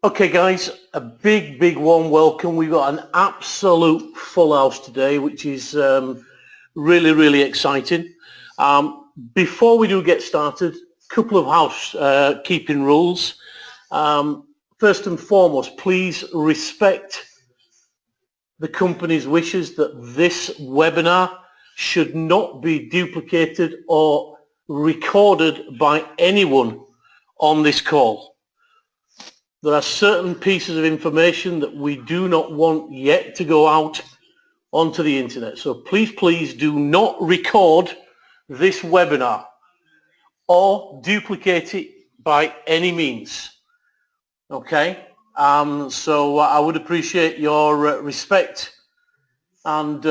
Okay guys, a big warm welcome. We've got an absolute full house today, which is really exciting. Before we do get started, a couple of housekeeping rules. First and foremost, please respect the company's wishes that this webinar should not be duplicated or recorded by anyone on this call. There are certain pieces of information that we do not want yet to go out onto the internet. So please do not record this webinar or duplicate it by any means. Okay? So I would appreciate your respect and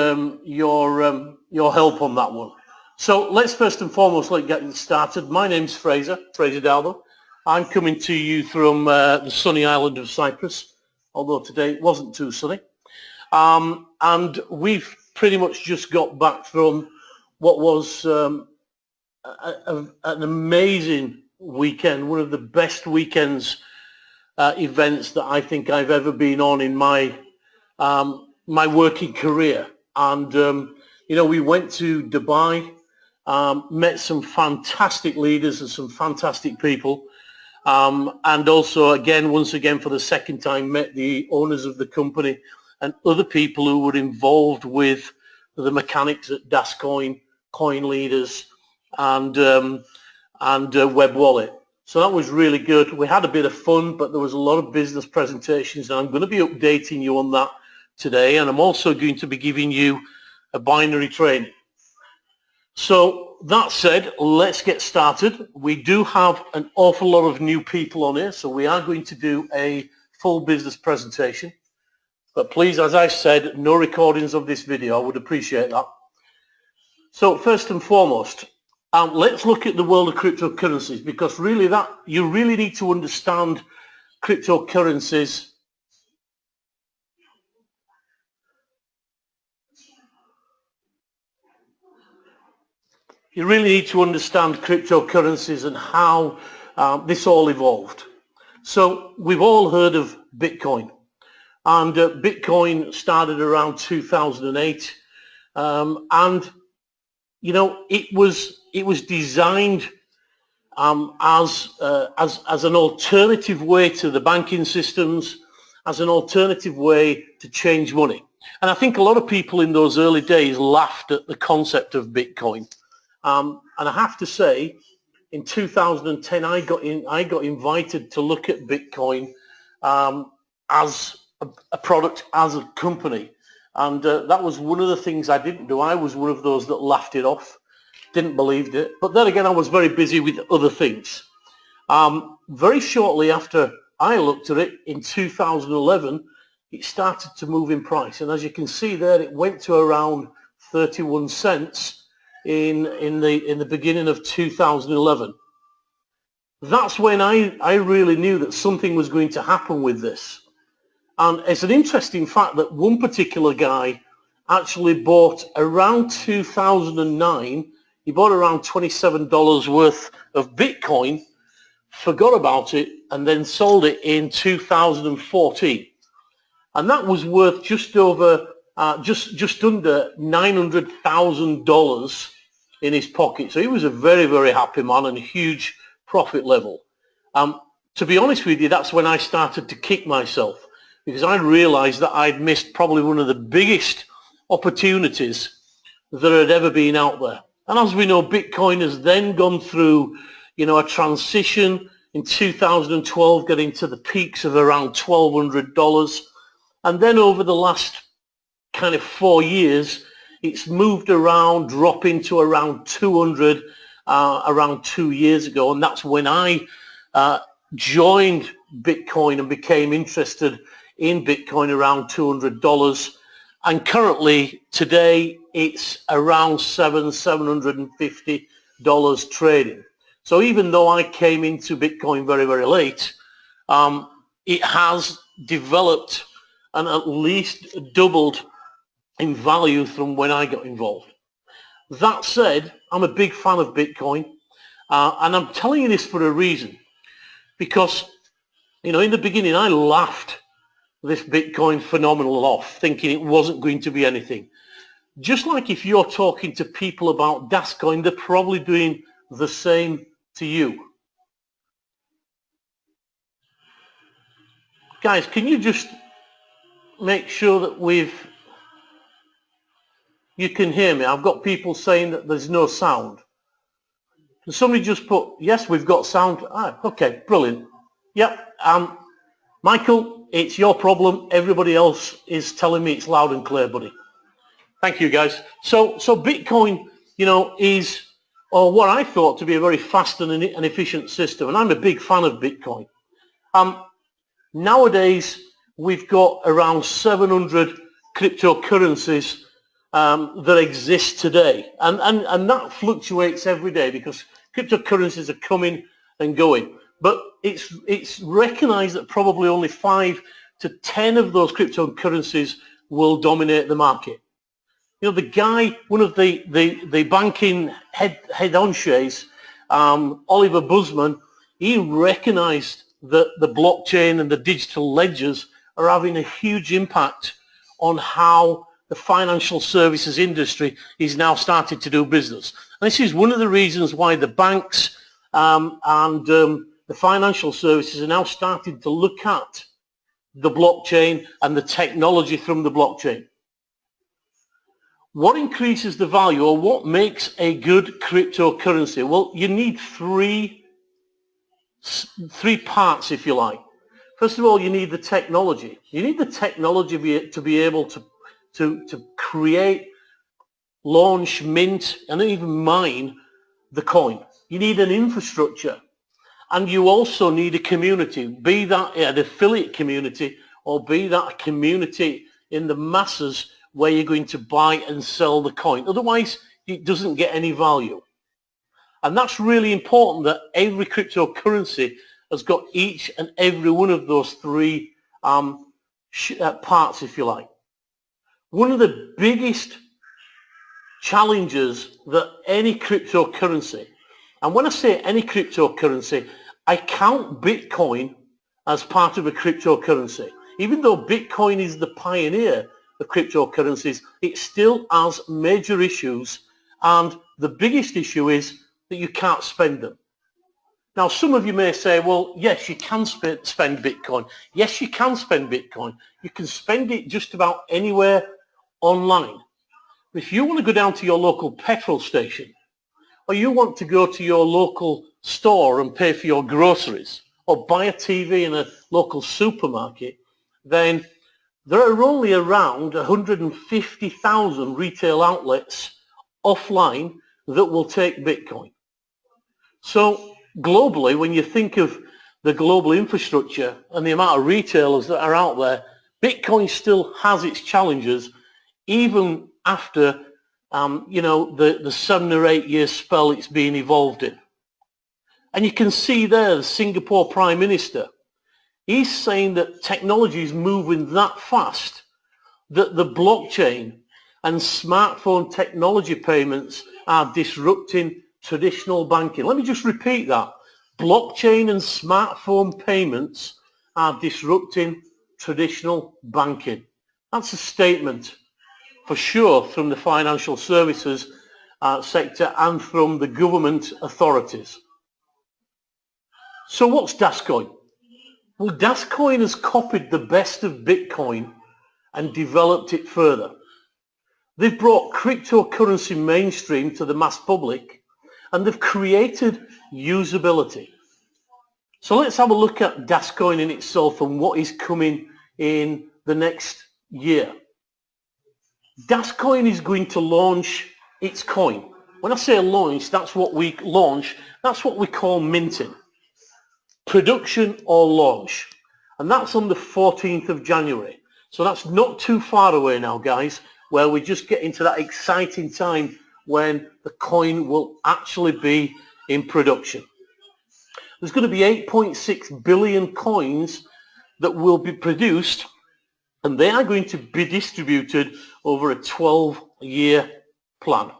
your help on that one. So let's first and foremost get started. My name's Fraser Dalbo. I'm coming to you from the sunny island of Cyprus, although today it wasn't too sunny. And we've pretty much just got back from what was an amazing weekend, one of the best weekends events that I think I've ever been on in my my working career. And you know, we went to Dubai, met some fantastic leaders and some fantastic people. And also, once again, for the second time, met the owners of the company and other people who were involved with the mechanics at DasCoin, coin leaders, and Web Wallet. So that was really good. We had a bit of fun, but there was a lot of business presentations, and I'm going to be updating you on that today. And I'm also going to be giving you a binary training. So that said, let's get started. We do have an awful lot of new people on here, so we are going to do a full business presentation. But please, as I said, no recordings of this video. I would appreciate that. So first and foremost, let's look at the world of cryptocurrencies, because really you really need to understand cryptocurrencies and how this all evolved. So we've all heard of Bitcoin, and Bitcoin started around 2008, and you know, it was designed as an alternative way to the banking systems, as an alternative way to change money. And I think a lot of people in those early days laughed at the concept of Bitcoin. And I have to say, in 2010, I got invited to look at Bitcoin as a product, as a company. And that was one of the things I didn't do. I was one of those that laughed it off, didn't believe it. But then again, I was very busy with other things. Very shortly after I looked at it, in 2011, it started to move in price. And as you can see there, it went to around 31 cents. In the beginning of 2011. That's when I really knew that something was going to happen with this. And it's an interesting fact that one particular guy actually bought around 2009, he bought around $27 worth of Bitcoin, forgot about it, and then sold it in 2014. And that was worth just over just under $900,000 in his pocket. So he was a very happy man and a huge profit level. To be honest with you, that's when I started to kick myself, because I realized that I'd missed probably one of the biggest opportunities that had ever been out there. And as we know, Bitcoin has then gone through, you know, a transition in 2012, getting to the peaks of around $1,200. And then over the last kind of 4 years, it's moved around, dropping to around 200 around 2 years ago. And that's when I joined Bitcoin and became interested in Bitcoin around $200. And currently today it's around $750 trading. So even though I came into Bitcoin very late, it has developed and at least doubled in value from when I got involved. That said, I'm a big fan of Bitcoin. And I'm telling you this for a reason, because, you know, in the beginning I laughed this Bitcoin phenomenal off, thinking it wasn't going to be anything. Just like if you're talking to people about DasCoin, they're probably doing the same to you. Guys, can you just make sure that you can hear me? I've got people saying that there's no sound. Can somebody just put, yes, we've got sound? Ah, okay, brilliant. Yep, Michael, it's your problem. Everybody else is telling me it's loud and clear, buddy. Thank you, guys. So Bitcoin, you know, is, or what I thought to be a very fast and efficient system, and I'm a big fan of Bitcoin. Nowadays, we've got around 700 cryptocurrencies that exist today, and that fluctuates every day because cryptocurrencies are coming and going. But it's recognized that probably only 5 to 10 of those cryptocurrencies will dominate the market. You know, the guy, one of the banking head honchos, Oliver Busman, he recognized that the blockchain and the digital ledgers are having a huge impact on how the financial services industry is now starting to do business. And this is one of the reasons why the banks and the financial services are now starting to look at the blockchain and the technology from the blockchain. What increases the value, or what makes a good cryptocurrency? Well, you need three parts, if you like. First of all, you need the technology. You need the technology to be able to create, launch, mint, and even mine the coin. You need an infrastructure, and you also need a community, be that an affiliate community or be that a community in the masses where you're going to buy and sell the coin. Otherwise, it doesn't get any value. And that's really important, that every cryptocurrency has got each and every one of those three parts, if you like. One of the biggest challenges that any cryptocurrency, and when I say any cryptocurrency, I count Bitcoin as part of a cryptocurrency. Even though Bitcoin is the pioneer of cryptocurrencies, it still has major issues, and the biggest issue is that you can't spend them. Now, some of you may say, well, yes, you can spend Bitcoin. Yes, you can spend Bitcoin. You can spend it just about anywhere online. But if you want to go down to your local petrol station, or you want to go to your local store and pay for your groceries, or buy a TV in a local supermarket, then there are only around 150,000 retail outlets offline that will take Bitcoin. So globally, when you think of the global infrastructure and the amount of retailers that are out there, Bitcoin still has its challenges, even after you know, the 7 or 8 year spell it's been evolved in. And you can see there the Singapore Prime Minister, he's saying that technology is moving that fast that the blockchain and smartphone technology payments are disrupting traditional banking. Let me just repeat that. Blockchain and smartphone payments are disrupting traditional banking. That's a statement for sure from the financial services sector and from the government authorities. So what's DasCoin? Well, DasCoin has copied the best of Bitcoin and developed it further. They've brought cryptocurrency mainstream to the mass public, and they've created usability. So let's have a look at DasCoin in itself and what is coming in the next year. DasCoin is going to launch its coin. When I say launch, that's what we call minting. Production or launch. And that's on the 14th of January. So that's not too far away now, guys, where we just get into that exciting time when the coin will actually be in production. There's going to be 8.6 billion coins that will be produced, and they are going to be distributed over a 12-year plan.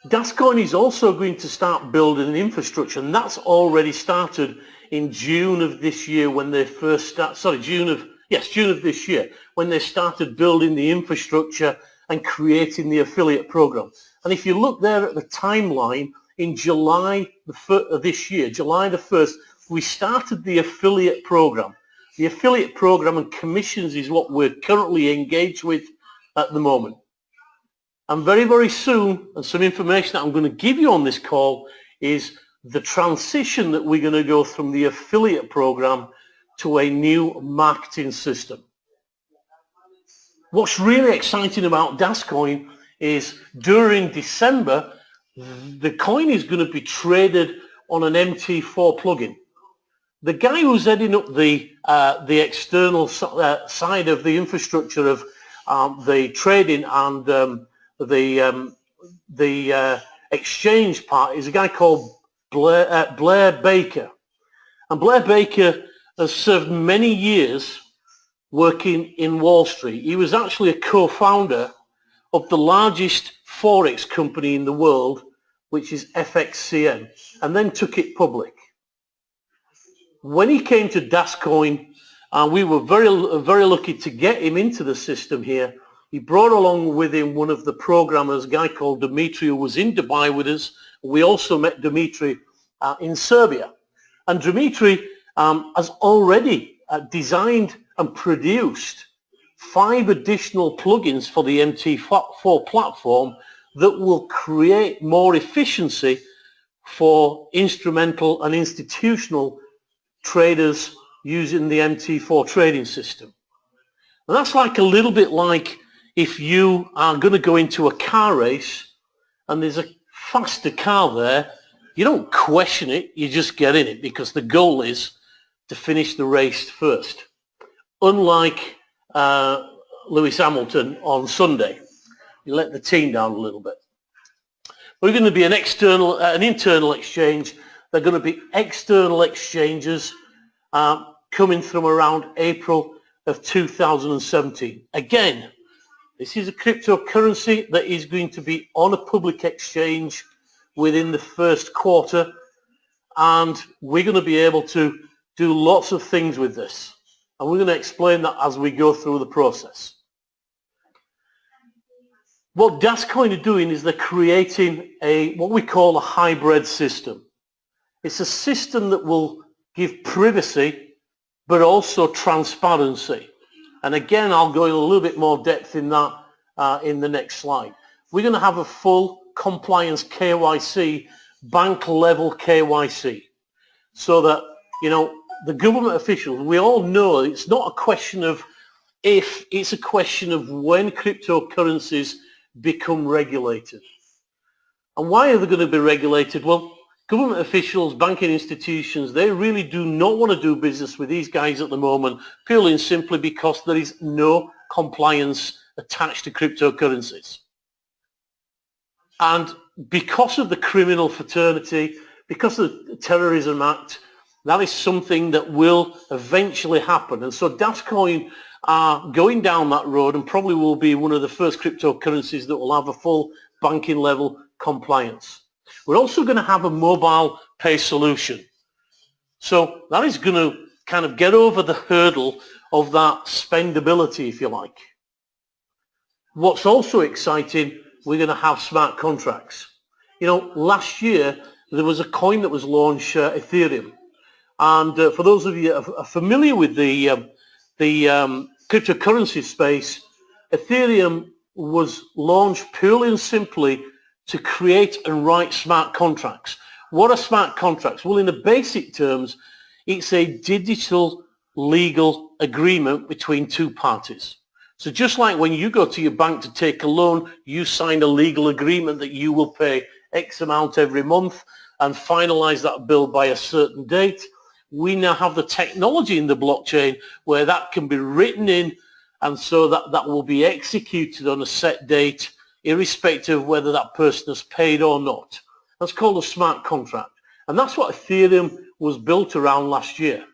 DasCoin is also going to start building an infrastructure, and that's already started in June of this year when they first start, June of this year, when they started building the infrastructure and creating the affiliate program. And if you look there at the timeline, in July of this year, July the 1st, we started the affiliate program. The affiliate program and commissions is what we're currently engaged with at the moment. And very, very soon, and some information that I'm going to give you on this call is the transition that we're going to go from the affiliate program to a new marketing system. What's really exciting about DasCoin is during December, the coin is going to be traded on an MT4 plugin. The guy who's heading up the external side of the infrastructure of the trading and the exchange part is a guy called Blair Baker. And Blair Baker has served many years working in Wall Street. He was actually a co-founder of the largest Forex company in the world, which is FXCM, and then took it public. When he came to DasCoin, and we were very lucky to get him into the system here, he brought along with him one of the programmers, a guy called Dimitri, who was in Dubai with us. We also met Dimitri in Serbia. And Dimitri has already designed and produced 5 additional plugins for the MT4 platform that will create more efficiency for instrumental and institutional traders using the MT4 trading system. And that's like a little bit like if you are going to go into a car race and there's a faster car there, you don't question it, you just get in it because the goal is to finish the race first. Unlike Lewis Hamilton on Sunday, you let the team down a little bit. We're going to be an internal exchange. They're going to be external exchanges coming from around April of 2017. Again, this is a cryptocurrency that is going to be on a public exchange within the first quarter, and we're going to be able to do lots of things with this. And we're going to explain that as we go through the process. What DasCoin are doing is they're creating what we call a hybrid system. It's a system that will give privacy but also transparency. And again, I'll go in a little bit more depth in that in the next slide. We're going to have a full compliance KYC, bank level KYC, so that, you know, the government officials, we all know it's not a question of if, it's a question of when cryptocurrencies become regulated. And why are they going to be regulated? Well, government officials, banking institutions, they really do not want to do business with these guys at the moment, purely and simply because there is no compliance attached to cryptocurrencies. And because of the criminal fraternity, because of the Terrorism Act, that is something that will eventually happen. And so DasCoin are going down that road and probably will be one of the first cryptocurrencies that will have a full banking level compliance. We're also going to have a mobile pay solution. So that is going to kind of get over the hurdle of that spendability, if you like. What's also exciting, we're going to have smart contracts. You know, last year there was a coin that was launched, Ethereum. And for those of you who are familiar with the cryptocurrency space, Ethereum was launched purely and simply to create and write smart contracts. What are smart contracts? Well, in the basic terms, it's a digital legal agreement between two parties. So just like when you go to your bank to take a loan, you sign a legal agreement that you will pay X amount every month and finalize that bill by a certain date. We now have the technology in the blockchain where that can be written in, and so that will be executed on a set date, irrespective of whether that person has paid or not. That's called a smart contract. And that's what Ethereum was built around last year.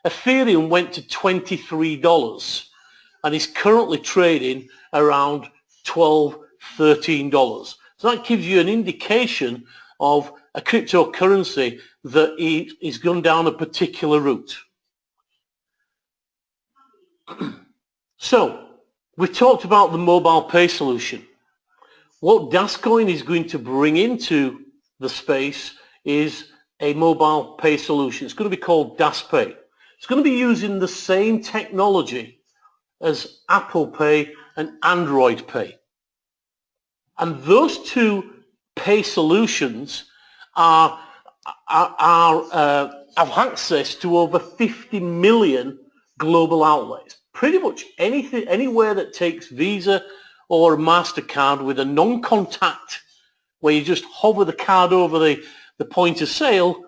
Ethereum went to $23 and is currently trading around $12, $13. So that gives you an indication of a cryptocurrency that is gone down a particular route. So we talked about the mobile pay solution. What DasCoin is going to bring into the space is a mobile pay solution. It's going to be called DasPay. It's going to be using the same technology as Apple Pay and Android Pay. And those two pay solutions have access to over 50 million global outlets. Pretty much anything, anywhere that takes Visa or MasterCard with a non-contact, where you just hover the card over the point of sale,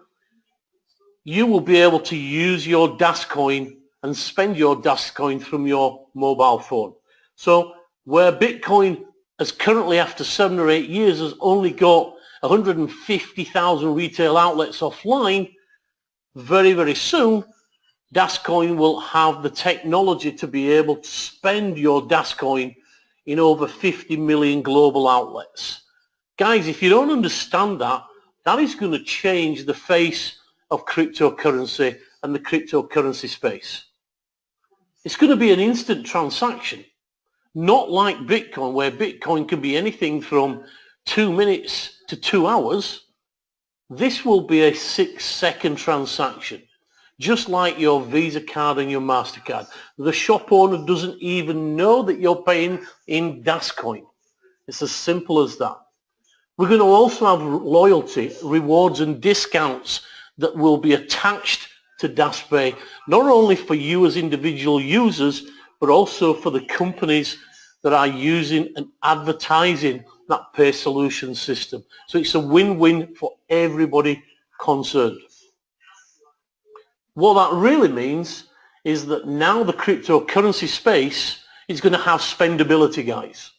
you will be able to use your DasCoin and spend your DasCoin from your mobile phone. So where Bitcoin has currently, after 7 or 8 years, has only got 150,000 retail outlets offline, very, very soon, DasCoin will have the technology to be able to spend your DasCoin in over 50 million global outlets. Guys, if you don't understand that, that is going to change the face of cryptocurrency and the cryptocurrency space. It's going to be an instant transaction, not like Bitcoin, where Bitcoin can be anything from 2 minutes to 2 hours. This will be a 6-second transaction, just like your Visa card and your MasterCard. The shop owner doesn't even know that you're paying in DasCoin. It's as simple as that. We're going to also have loyalty, rewards and discounts that will be attached to DasPay, not only for you as individual users, but also for the companies that are using and advertising that pay solution system. So it's a win-win for everybody concerned. What that really means is that now the cryptocurrency space is going to have spendability, guys.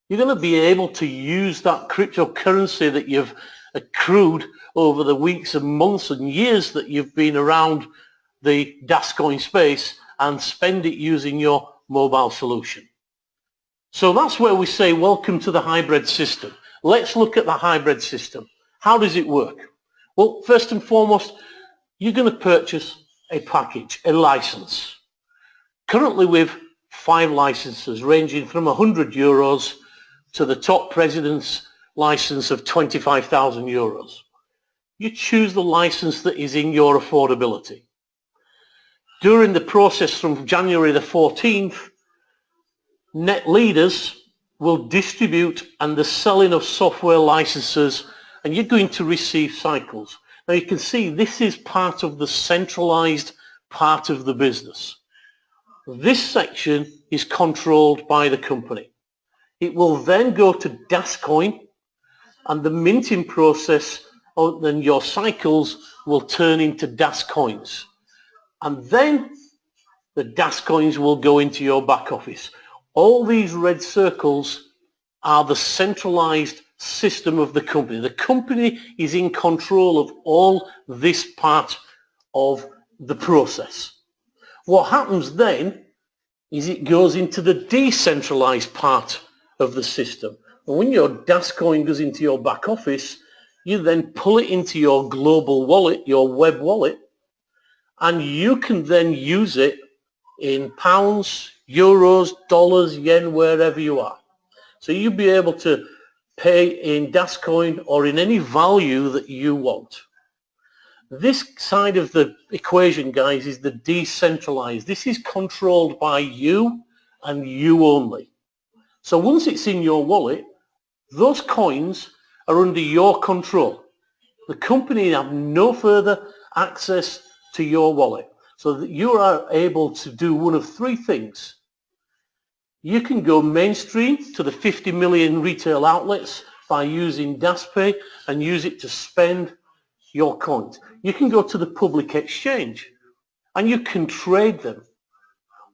You're going to be able to use that cryptocurrency that you've accrued over the weeks and months and years that you've been around the DasCoin space and spend it using your mobile solution. So that's where we say welcome to the hybrid system. Let's look at the hybrid system. How does it work? Well, first and foremost, you're going to purchase a package, a license. Currently we have 5 licenses ranging from €100 to the top president's license of 25,000 euros. You choose the license that is in your affordability. During the process from January the 14th, net leaders will distribute and the selling of software licenses, and you're going to receive cycles. Now you can see this is part of the centralized part of the business. This section is controlled by the company. It will then go to DasCoin, and the minting process, then your cycles will turn into DasCoins. And then the DasCoins will go into your back office. All these red circles are the centralized system of the company. The company is in control of all this part of the process. What happens then is it goes into the decentralized part of the system. And when your DasCoin goes into your back office, you then pull it into your global wallet, your web wallet, and you can then use it in pounds, euros, dollars, yen, wherever you are. So you'll be able to pay in DasCoin or in any value that you want. This side of the equation, guys, is the decentralized. This is controlled by you and you only. So once it's in your wallet, those coins are under your control. The company have no further access to your wallet. So that you are able to do one of 3 things. You can go mainstream to the 50 million retail outlets by using DasPay and use it to spend your coins. You can go to the public exchange and you can trade them,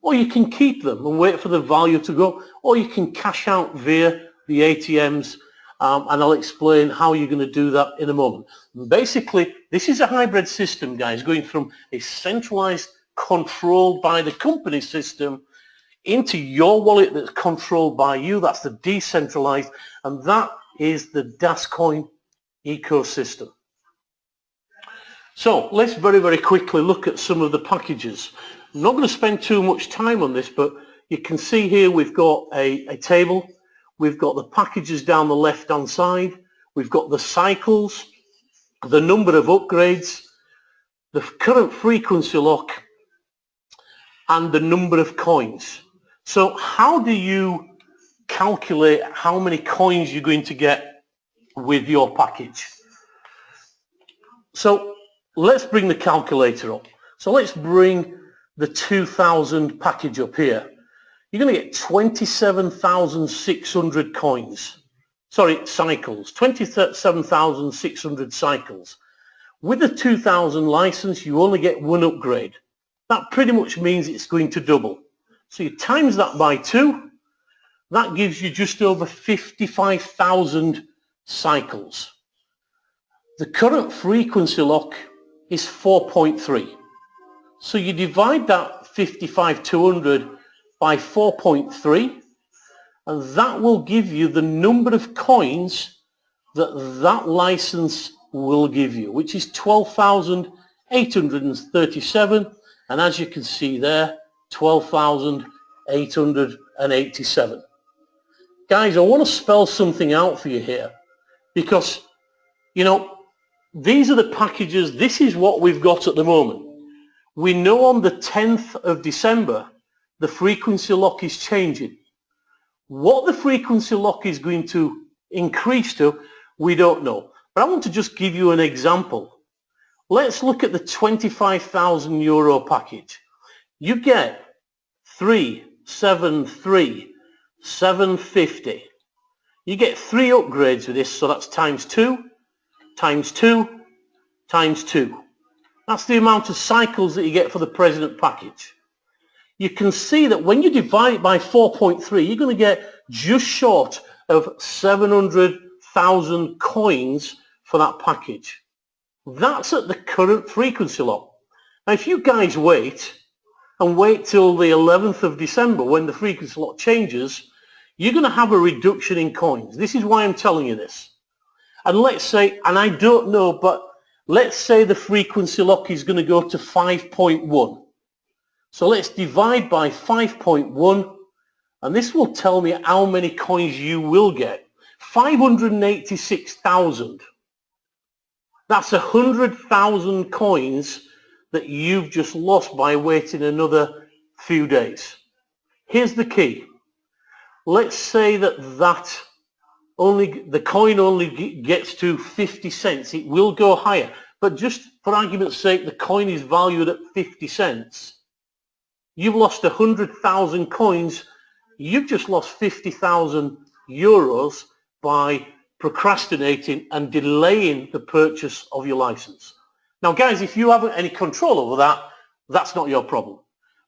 or you can keep them and wait for the value to go, or you can cash out via the ATMs, and I'll explain how you're going to do that in a moment. Basically, this is a hybrid system, guys, going from a centralized, controlled by the company system into your wallet that's controlled by you. That's the decentralized, and that is the DasCoin ecosystem. So let's very, very quickly look at some of the packages. I'm not going to spend too much time on this, but you can see here we've got a table. We've got the packages down the left-hand side. We've got the cycles, the number of upgrades, the current frequency lock, and the number of coins. So how do you calculate how many coins you're going to get with your package? So let's bring the calculator up. So let's bring the 2000 package up here. You're going to get 27,600 coins. Sorry, cycles. 27,600 cycles. With the 2000 license, you only get one upgrade. That pretty much means it's going to double. So you times that by 2. That gives you just over 55,000 cycles. The current frequency lock is 4.3. So you divide that 55,200 by 4.3, and that will give you the number of coins that license will give you, which is 12,837, and as you can see there, 12,887. Guys, I want to spell something out for you here, because, you know, these are the packages. This is what we've got at the moment. We know on the 10th of December, the frequency lock is changing. What the frequency lock is going to increase to, we don't know. But I want to just give you an example. Let's look at the 25,000 euro package. You get 373, 750. You get 3 upgrades with this, so that's times 2, times 2, times 2. That's the amount of cycles that you get for the President package. You can see that when you divide it by 4.3, you're going to get just short of 700,000 coins for that package. That's at the current frequency lock. Now, if you guys wait till the 11th of December when the frequency lock changes, you're going to have a reduction in coins. This is why I'm telling you this. And let's say, and I don't know, but let's say the frequency lock is going to go to 5.1. So let's divide by 5.1, and this will tell me how many coins you will get. 586,000. That's 100,000 coins that you've just lost by waiting another few days. Here's the key. Let's say that the coin only gets to 50 cents. It will go higher, but just for argument's sake, the coin is valued at 50 cents. You've lost 100,000 coins. You've just lost 50,000 euros by procrastinating and delaying the purchase of your license. Now, guys, if you haven't any control over that, that's not your problem.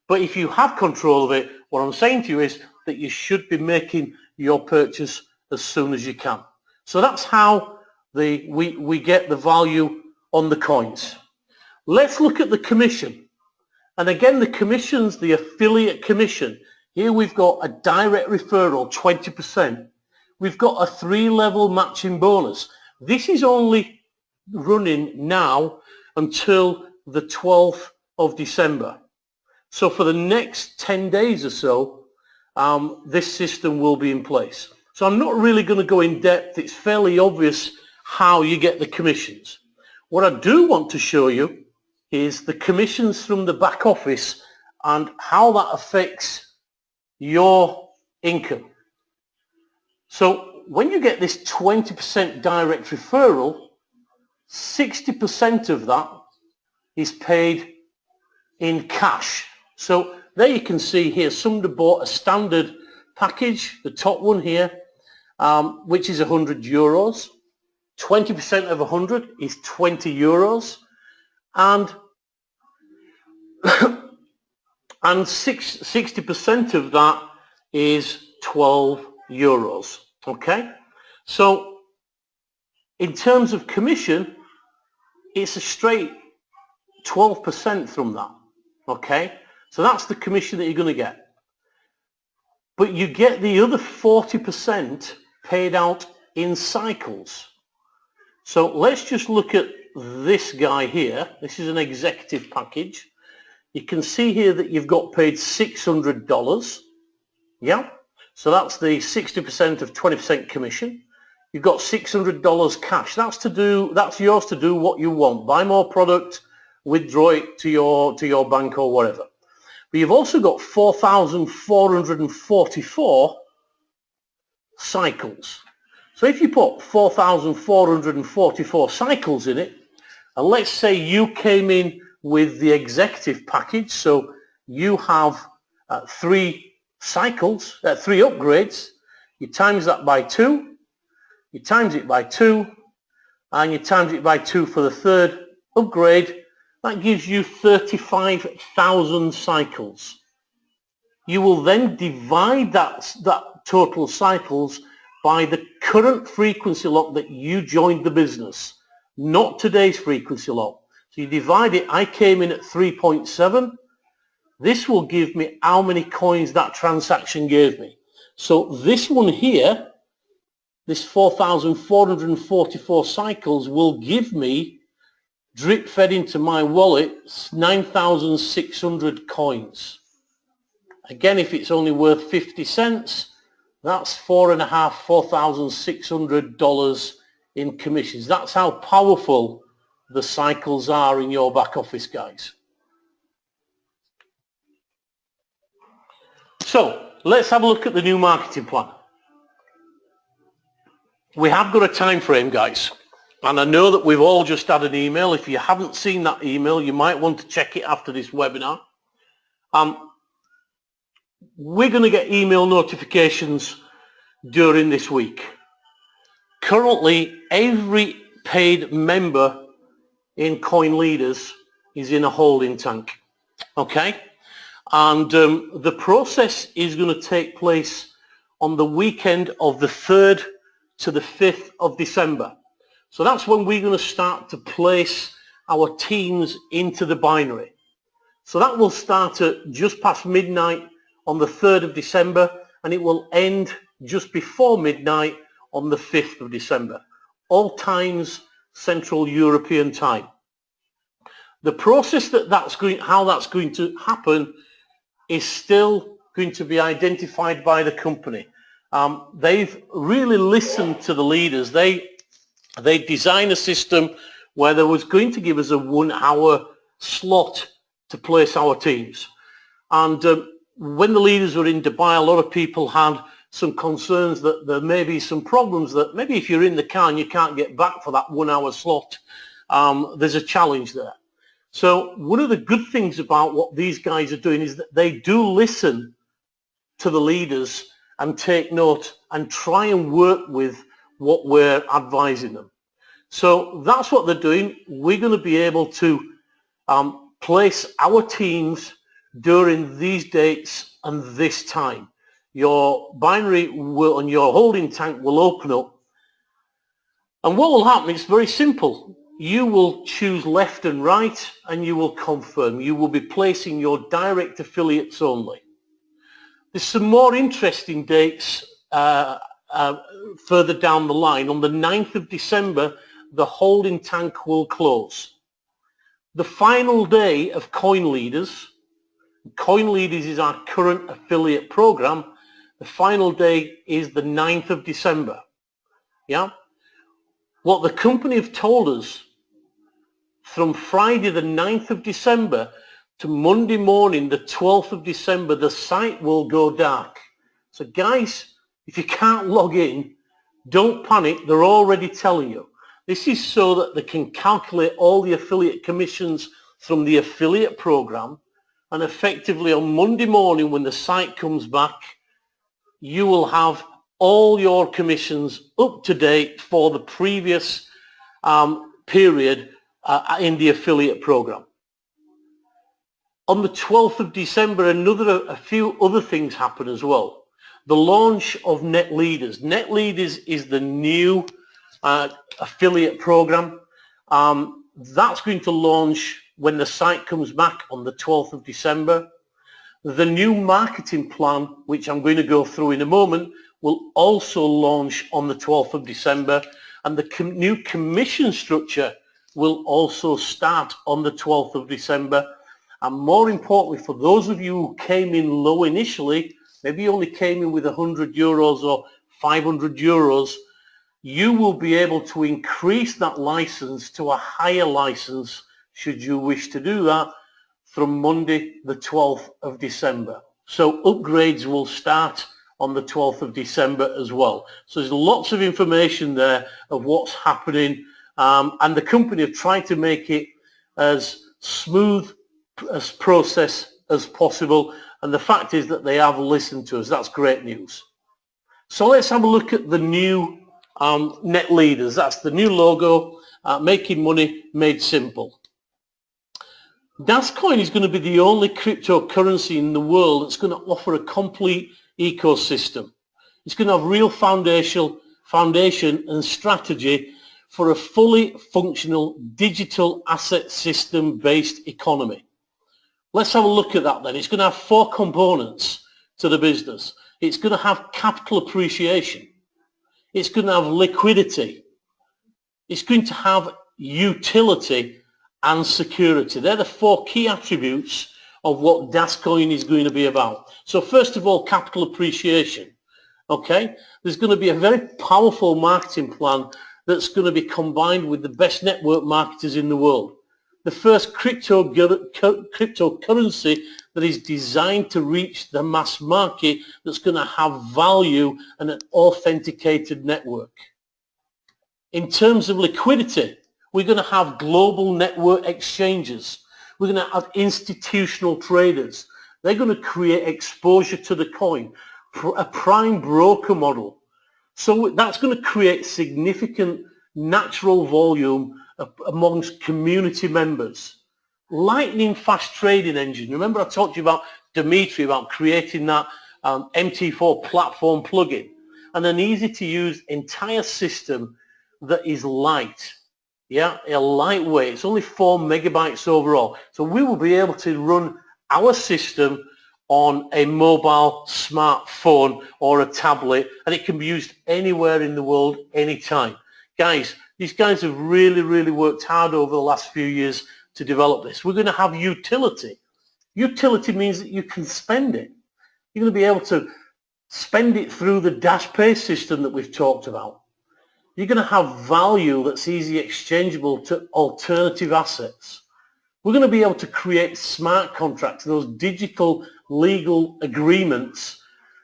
But if you have control of it, what I'm saying to you is that you should be making your purchase as soon as you can. So that's how we get the value on the coins. Let's look at the commission. And again, the commissions, the affiliate commission. Here we've got a direct referral, 20%. We've got a 3-level matching bonus. This is only running now until the 12th of December. So for the next 10 days or so, this system will be in place. So I'm not really going to go in depth. It's fairly obvious how you get the commissions. What I do want to show you is the commissions from the back office and how that affects your income. So when you get this 20% direct referral, 60% of that is paid in cash. So there you can see here, somebody bought a standard package, the top one here, which is 100 euros. 20% of 100 is 20 euros. And 60% of that is 12 euros. Okay? So in terms of commission, it's a straight 12% from that. Okay? So that's the commission that you're going to get. but you get the other 40% paid out in cycles. So let's just look at this guy here. This is an executive package. You can see here that you've got paid $600. Yeah, so that's the 60% of 20% commission. You've got $600 cash. That's yours to do what you want. Buy more product, withdraw it to your bank or whatever. But you've also got 4,444 cycles. So if you put 4,444 cycles in it, and let's say you came in with the executive package, so you have 3 cycles, 3 upgrades, you times that by 2, you times it by 2, and you times it by 2 for the 3rd upgrade. That gives you 35,000 cycles. You will then divide that total cycles by the current frequency lock that you joined the business, not today's frequency lock. So you divide it. I came in at 3.7. This will give me how many coins that transaction gave me. So this one here, this 4,444 cycles will give me, drip fed into my wallet, 9,600 coins. Again, if it's only worth 50 cents, that's $4,600 in commissions. That's how powerful the cycles are in your back office, guys. So let's have a look at the new marketing plan. We have got a time frame, guys, and I know that we've all just had an email. If you haven't seen that email, you might want to check it after this webinar. We're going to get email notifications during this week. Currently, every paid member in Coin Leaders is in a holding tank. Okay? And the process is going to take place on the weekend of the 3rd to the 5th of December. So that's when we're going to start to place our teams into the binary. So that will start at just past midnight on the 3rd of December, and it will end just before midnight on the 5th of December. All times Central European time. The process how that's going to happen is still going to be identified by the company. They've really listened to the leaders. They designed a system where they was going to give us a 1-hour slot to place our teams. And when the leaders were in Dubai, a lot of people had some concerns that there may be some problems, that maybe if you're in the car and you can't get back for that 1-hour slot, there's a challenge there. So one of the good things about what these guys are doing is that they do listen to the leaders and take note and try and work with what we're advising them. So that's what they're doing. We're going to be able to place our teams during these dates and this time. Your binary will, and your holding tank will open up. And what will happen, it's very simple. You will choose left and right and you will confirm. You will be placing your direct affiliates only. There's some more interesting dates further down the line. On the 9th of December, the holding tank will close. The final day of Coin Leaders is our current affiliate program. The final day is the 9th of December. Yeah? What the company have told us, from Friday the 9th of December to Monday morning the 12th of December, the site will go dark. So guys, if you can't log in, don't panic. They're already telling you. This is so that they can calculate all the affiliate commissions from the affiliate program, and effectively on Monday morning when the site comes back, you will have all your commissions up to date for the previous period in the affiliate program. On the 12th of December, a few other things happen as well. The launch of Net Leaders. Net Leaders is the new affiliate program. That's going to launch when the site comes back on the 12th of December. The new marketing plan, which I'm going to go through in a moment, will also launch on the 12th of December, and the new commission structure will also start on the 12th of December. And more importantly, for those of you who came in low initially, maybe you only came in with €100 or €500, you will be able to increase that license to a higher license should you wish to do that from Monday the 12th of December. So upgrades will start on the 12th of December as well. So there's lots of information there of what's happening, and the company have tried to make it as smooth as process as possible, and the fact is that they have listened to us. That's great news. So let's have a look at the new net leaders. That's the new logo, making money made simple. DasCoin is going to be the only cryptocurrency in the world that's going to offer a complete ecosystem. It's going to have real foundation and strategy for a fully functional digital asset system based economy. Let's have a look at that then. It's going to have 4 components to the business. It's going to have capital appreciation. It's going to have liquidity. It's going to have utility and security. They're the 4 key attributes of what DasCoin is going to be about. So first of all, capital appreciation. Okay, there's going to be a very powerful marketing plan that's going to be combined with the best network marketers in the world. The first cryptocurrency that is designed to reach the mass market, that's going to have value and an authenticated network. In terms of liquidity, we're going to have global network exchanges. We're going to have institutional traders. They're going to create exposure to the coin, a prime broker model. So that's going to create significant natural volume amongst community members. Lightning fast trading engine. Remember I talked to you about Dimitri, about creating that MT4 platform plugin, and an easy to use entire system that is light. Yeah, a lightweight. It's only 4 megabytes overall. So we will be able to run our system on a mobile smartphone or a tablet, and it can be used anywhere in the world, anytime. Guys, these guys have really worked hard over the last few years to develop this. We're going to have utility. Utility means that you can spend it. You're going to be able to spend it through the DasPay system that we've talked about. You're going to have value that's easy exchangeable to alternative assets. We're going to be able to create smart contracts, those digital legal agreements,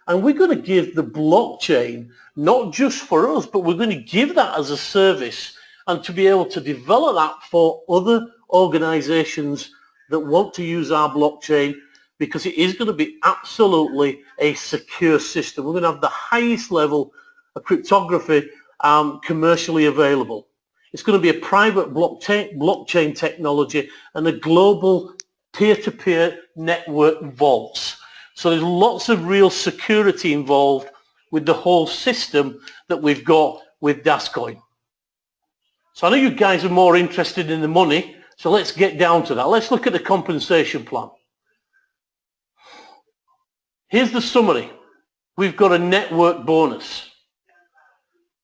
and we're going to give the blockchain, not just for us, but we're going to give that as a service, and to be able to develop that for other organizations that want to use our blockchain, because it is going to be absolutely a secure system. We're going to have the highest level of cryptography commercially available. It's going to be a private blockchain technology and a global peer-to-peer network vaults. So there's lots of real security involved with the whole system that we've got with DasCoin. So I know you guys are more interested in the money, so let's get down to that. Let's look at the compensation plan. Here's the summary. We've got a network bonus.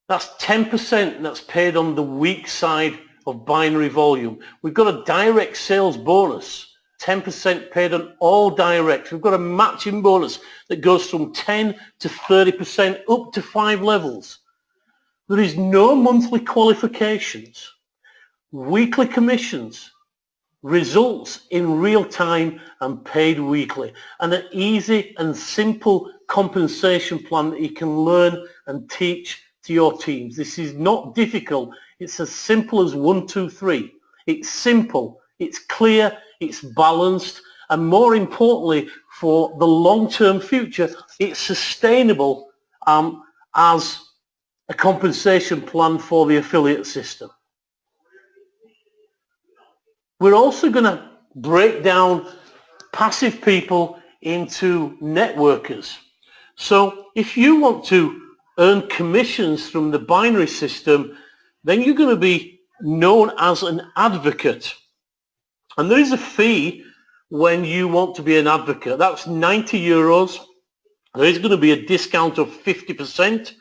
That's 10% that's paid on the weak side of binary volume. We've got a direct sales bonus, 10% paid on all directs. We've got a matching bonus that goes from 10 to 30% up to 5 levels. There is no monthly qualifications, weekly commissions, results in real time and paid weekly, and an easy and simple compensation plan that you can learn and teach to your teams. This is not difficult. It's as simple as 1, 2, 3. It's simple, it's clear, it's balanced, and more importantly, for the long-term future, it's sustainable as a compensation plan for the affiliate system. We're also going to break down passive people into networkers. So if you want to earn commissions from the binary system, then you're going to be known as an advocate. And there is a fee when you want to be an advocate. That's €90. There is going to be a discount of 50%,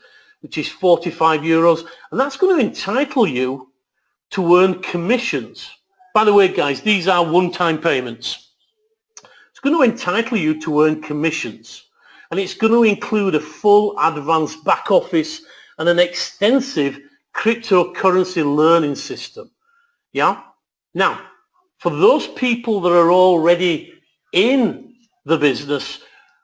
which is €45, and that's going to entitle you to earn commissions. By the way, guys, these are one-time payments. It's going to entitle you to earn commissions, and it's going to include a full advanced back office and an extensive cryptocurrency learning system. Yeah? Now, for those people that are already in the business,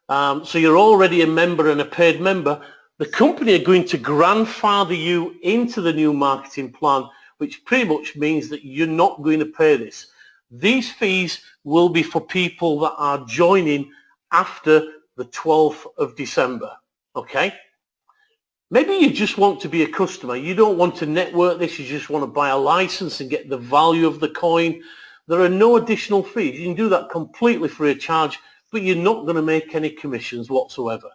so you're already a member and a paid member, the company are going to grandfather you into the new marketing plan, which pretty much means that you're not going to pay this. These fees will be for people that are joining after the 12th of December, okay? Maybe you just want to be a customer. You don't want to network this. You just want to buy a license and get the value of the coin. There are no additional fees. You can do that completely free of charge, but you're not going to make any commissions whatsoever.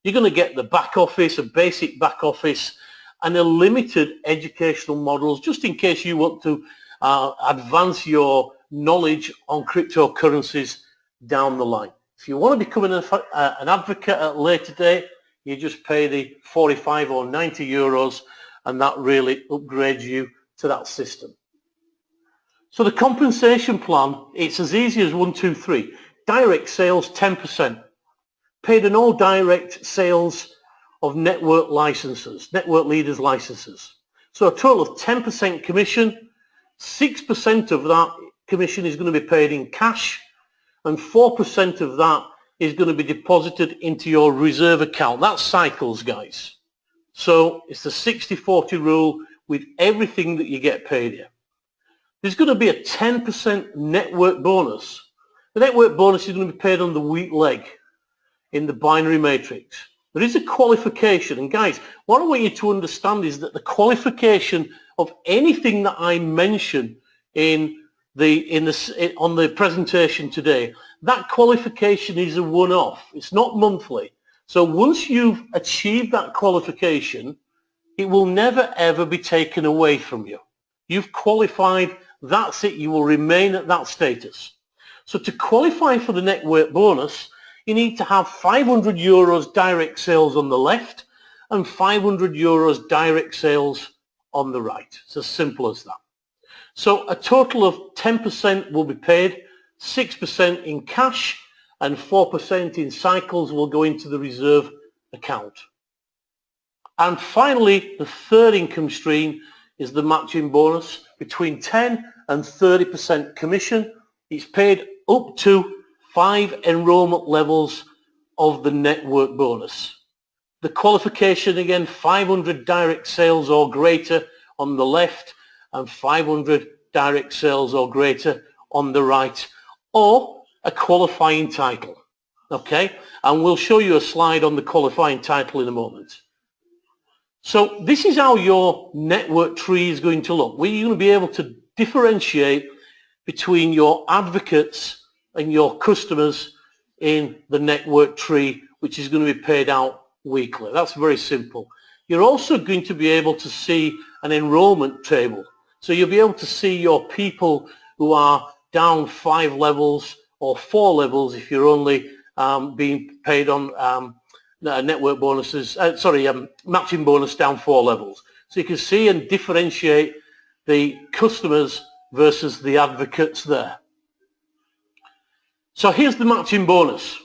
You're going to get the back office, a basic back office, and a limited educational models, just in case you want to advance your knowledge on cryptocurrencies down the line. If you want to become an advocate at a later date, you just pay the 45 or 90 euros, and that really upgrades you to that system. So the compensation plan, it's as easy as 1, 2, 3. Direct sales, 10%. Paid on all direct sales of network licenses, network leaders licenses. So a total of 10% commission. 6% of that commission is going to be paid in cash, and 4% of that is going to be deposited into your reserve account. That's cycles, guys. So it's the 60-40 rule with everything that you get paid here. There's going to be a 10% network bonus. The network bonus is going to be paid on the weak leg in the binary matrix. There is a qualification, and guys, what I want you to understand is that the qualification of anything that I mention on the presentation today, that qualification is a one-off. It's not monthly. So once you've achieved that qualification, it will never ever be taken away from you. You've qualified, that's it, you will remain at that status. So to qualify for the network bonus, you need to have 500 euros direct sales on the left and 500 euros direct sales on the right. It's as simple as that. So a total of 10% will be paid, 6% in cash, and 4% in cycles will go into the reserve account. And finally, the third income stream is the matching bonus, between 10 and 30% commission. It's paid up to 5 enrollment levels of the network bonus. The qualification, again, 500 direct sales or greater on the left and 500 direct sales or greater on the right, or a qualifying title. Okay, and we'll show you a slide on the qualifying title in a moment. So this is how your network tree is going to look. We're going to be able to differentiate between your advocates and your customers in the network tree, which is going to be paid out weekly. That's very simple. You're also going to be able to see an enrollment table. So you'll be able to see your people who are down 5 levels or 4 levels if you're only being paid on network bonuses, matching bonus down 4 levels. So you can see and differentiate the customers versus the advocates there. So here's the matching bonus.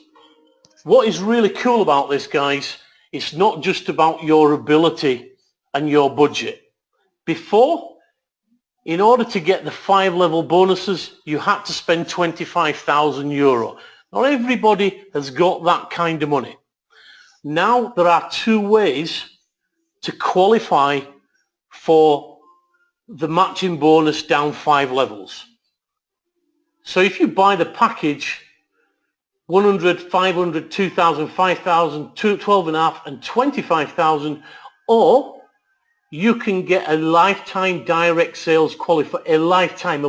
What is really cool about this, guys, it's not just about your ability and your budget. Before, in order to get the 5-level bonuses, you had to spend 25,000 euro. Not everybody has got that kind of money. Now there are 2 ways to qualify for the matching bonus down 5 levels. So if you buy the package 100, 500, 2,000, 5,000, 12.5 and 25,000, or you can get a lifetime direct sales a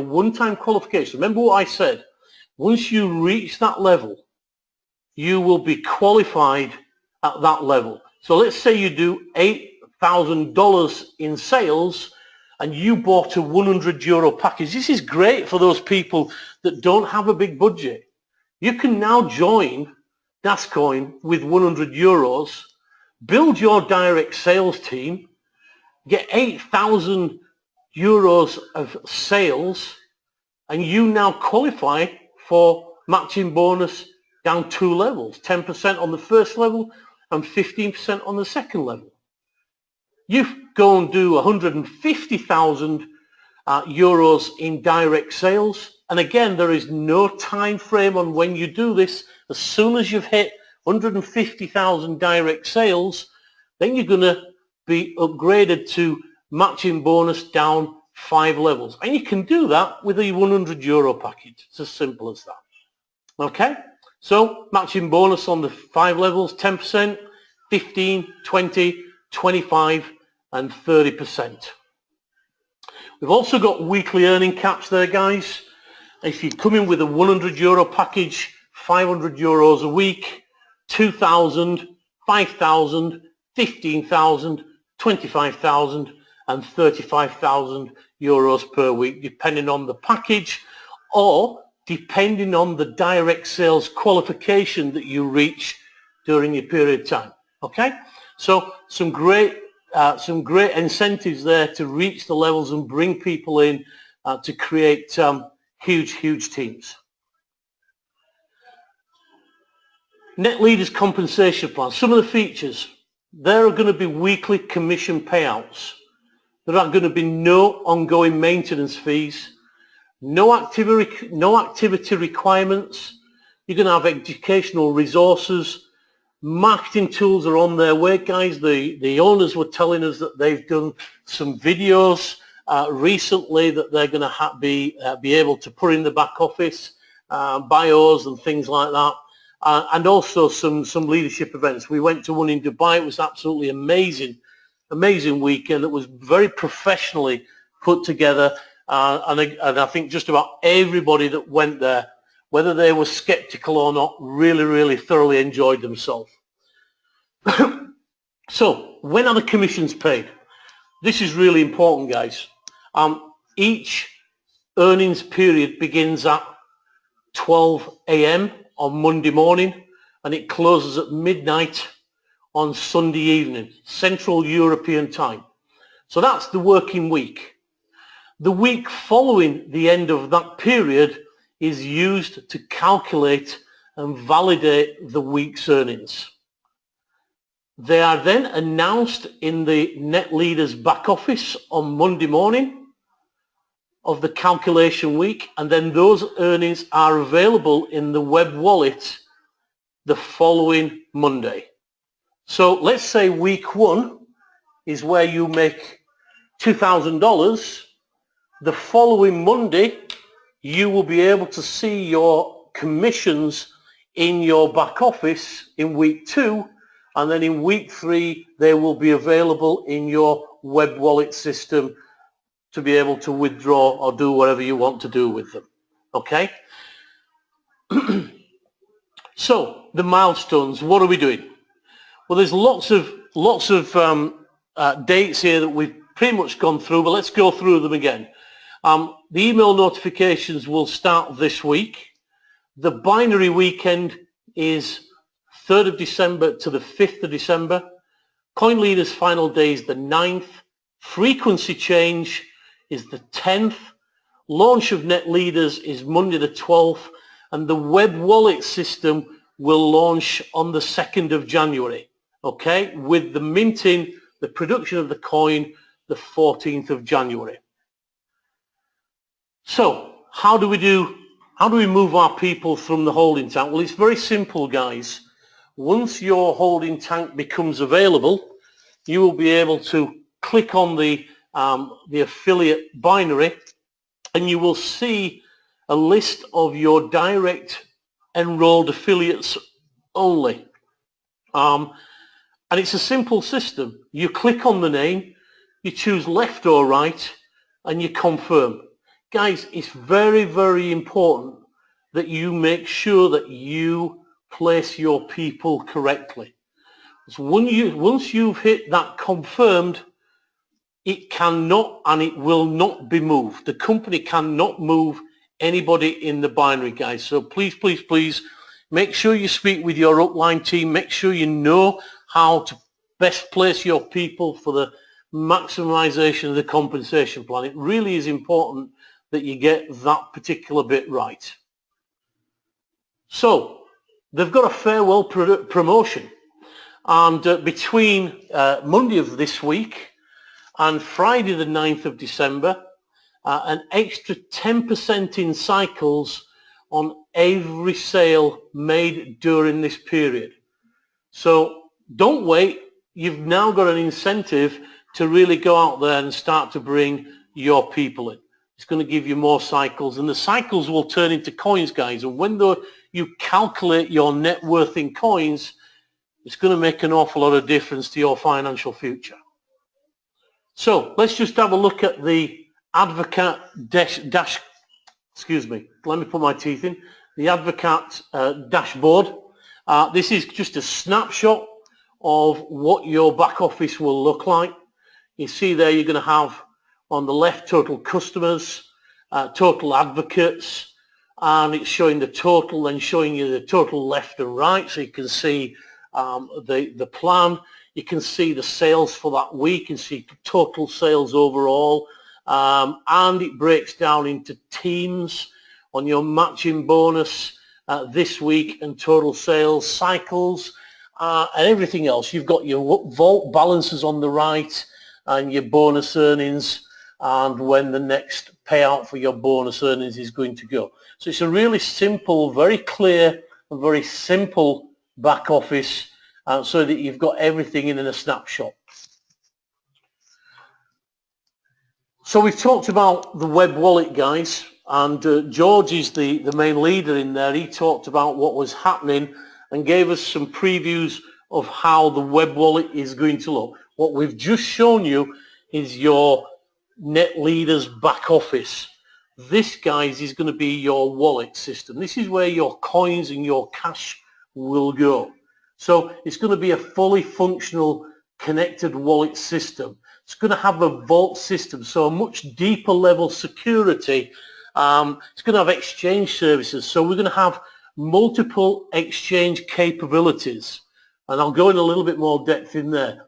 one-time qualification. Remember what I said, once you reach that level, you will be qualified at that level. So let's say you do $8,000 in sales and you bought a 100 euro package. This is great for those people that don't have a big budget. You can now join DasCoin with 100 euros, build your direct sales team, get 8,000 euros of sales, and you now qualify for matching bonus down 2 levels, 10% on the first level and 15% on the second level. You go and do 150,000 euros in direct sales, and again, there is no time frame on when you do this. As soon as you've hit 150,000 direct sales, then you're going to be upgraded to matching bonus down 5 levels, and you can do that with a 100 euro package. It's as simple as that. Okay, so matching bonus on the 5 levels, 10%, 15, 20, 25 and 30%. We've also got weekly earning caps there, guys. If you come in with a 100 euro package, 500 euros a week, 2,000, 5,000, 15,000, 25,000 and 35,000 euros per week, depending on the package or depending on the direct sales qualification that you reach during your period of time. Okay, so some great incentives there to reach the levels and bring people in to create huge teams. Net Leaders compensation plan. Some of the features, there are going to be weekly commission payouts. There are going to be no ongoing maintenance fees, no activity requirements. You're going to have educational resources. Marketing tools are on their way, guys. The owners were telling us that they've done some videos recently that they're going to be able to put in the back office, bios and things like that, and also some leadership events. We went to one in Dubai. It was absolutely amazing weekend. It was very professionally put together, and I think just about everybody that went there, whether they were skeptical or not, really thoroughly enjoyed themselves. So when are the commissions paid? This is really important, guys. Each earnings period begins at 12 a.m. on Monday morning and it closes at midnight on Sunday evening, Central European time. So that's the working week. The week following the end of that period is used to calculate and validate the week's earnings. They are then announced in the Net Leaders back office on Monday morning of the calculation week, and then those earnings are available in the web wallet the following Monday. So let's say week 1 is where you make $2,000. The following Monday, you will be able to see your commissions in your back office in week 2, and then in week 3, they will be available in your web wallet system to be able to withdraw or do whatever you want to do with them. Okay? So the milestones, what are we doing? Well, there's lots of dates here that we've pretty much gone through, but let's go through them again. The email notifications will start this week. The binary weekend is 3rd of December to the 5th of December. Coin Leaders final day is the 9th. Frequency change is the 10th. Launch of Net Leaders is Monday the 12th. And the web wallet system will launch on the 2nd of January. Okay, with the minting, the production of the coin, the 14th of January. So how do we move our people from the holding tank? Well, it's very simple, guys. Once your holding tank becomes available, you will be able to click on the affiliate binary and you will see a list of your direct enrolled affiliates only. And it's a simple system. You click on the name, you choose left or right, and you confirm. Guys, it's very important that you make sure that you place your people correctly. So once you've hit that confirmed, it cannot and it will not be moved. The company cannot move anybody in the binary, guys. So please, please, please make sure you speak with your upline team. Make sure you know how to best place your people for the maximization of the compensation plan. It really is important that you get that particular bit right. So they've got a farewell promotion, and between Monday of this week and Friday the 9th of December, an extra 10% in cycles on every sale made during this period. So don't wait. You've now got an incentive to really go out there and start to bring your people in. It's going to give you more cycles, and the cycles will turn into coins, guys. And when you calculate your net worth in coins, it's going to make an awful lot of difference to your financial future. So let's just have a look at the Advocate excuse me, let me put my teeth in. The Advocate dashboard. This is just a snapshot of what your back office will look like. You see there you're going to have on the left total customers, total advocates, and it's showing the total, then showing you the total left and right, so you can see the plan. You can see the sales for that week. You can see total sales overall, and it breaks down into teams on your matching bonus this week, and total sales cycles, and everything else. You've got your vault balances on the right and your bonus earnings, and when the next payout for your bonus earnings is going to go. So it's a really simple, very clear and very simple back office, so that you've got everything in a snapshot. So we've talked about the web wallet, guys, and George is the main leader in there. He talked about what was happening and gave us some previews of how the web wallet is going to look. What we've just shown you is your net leaders back office. This, guys, is going to be your wallet system. This is where your coins and your cash will go. So it's going to be a fully functional connected wallet system. It's going to have a vault system, so a much deeper level security. It's going to have exchange services, so we're going to have multiple exchange capabilities, and I'll go in a little bit more depth in there.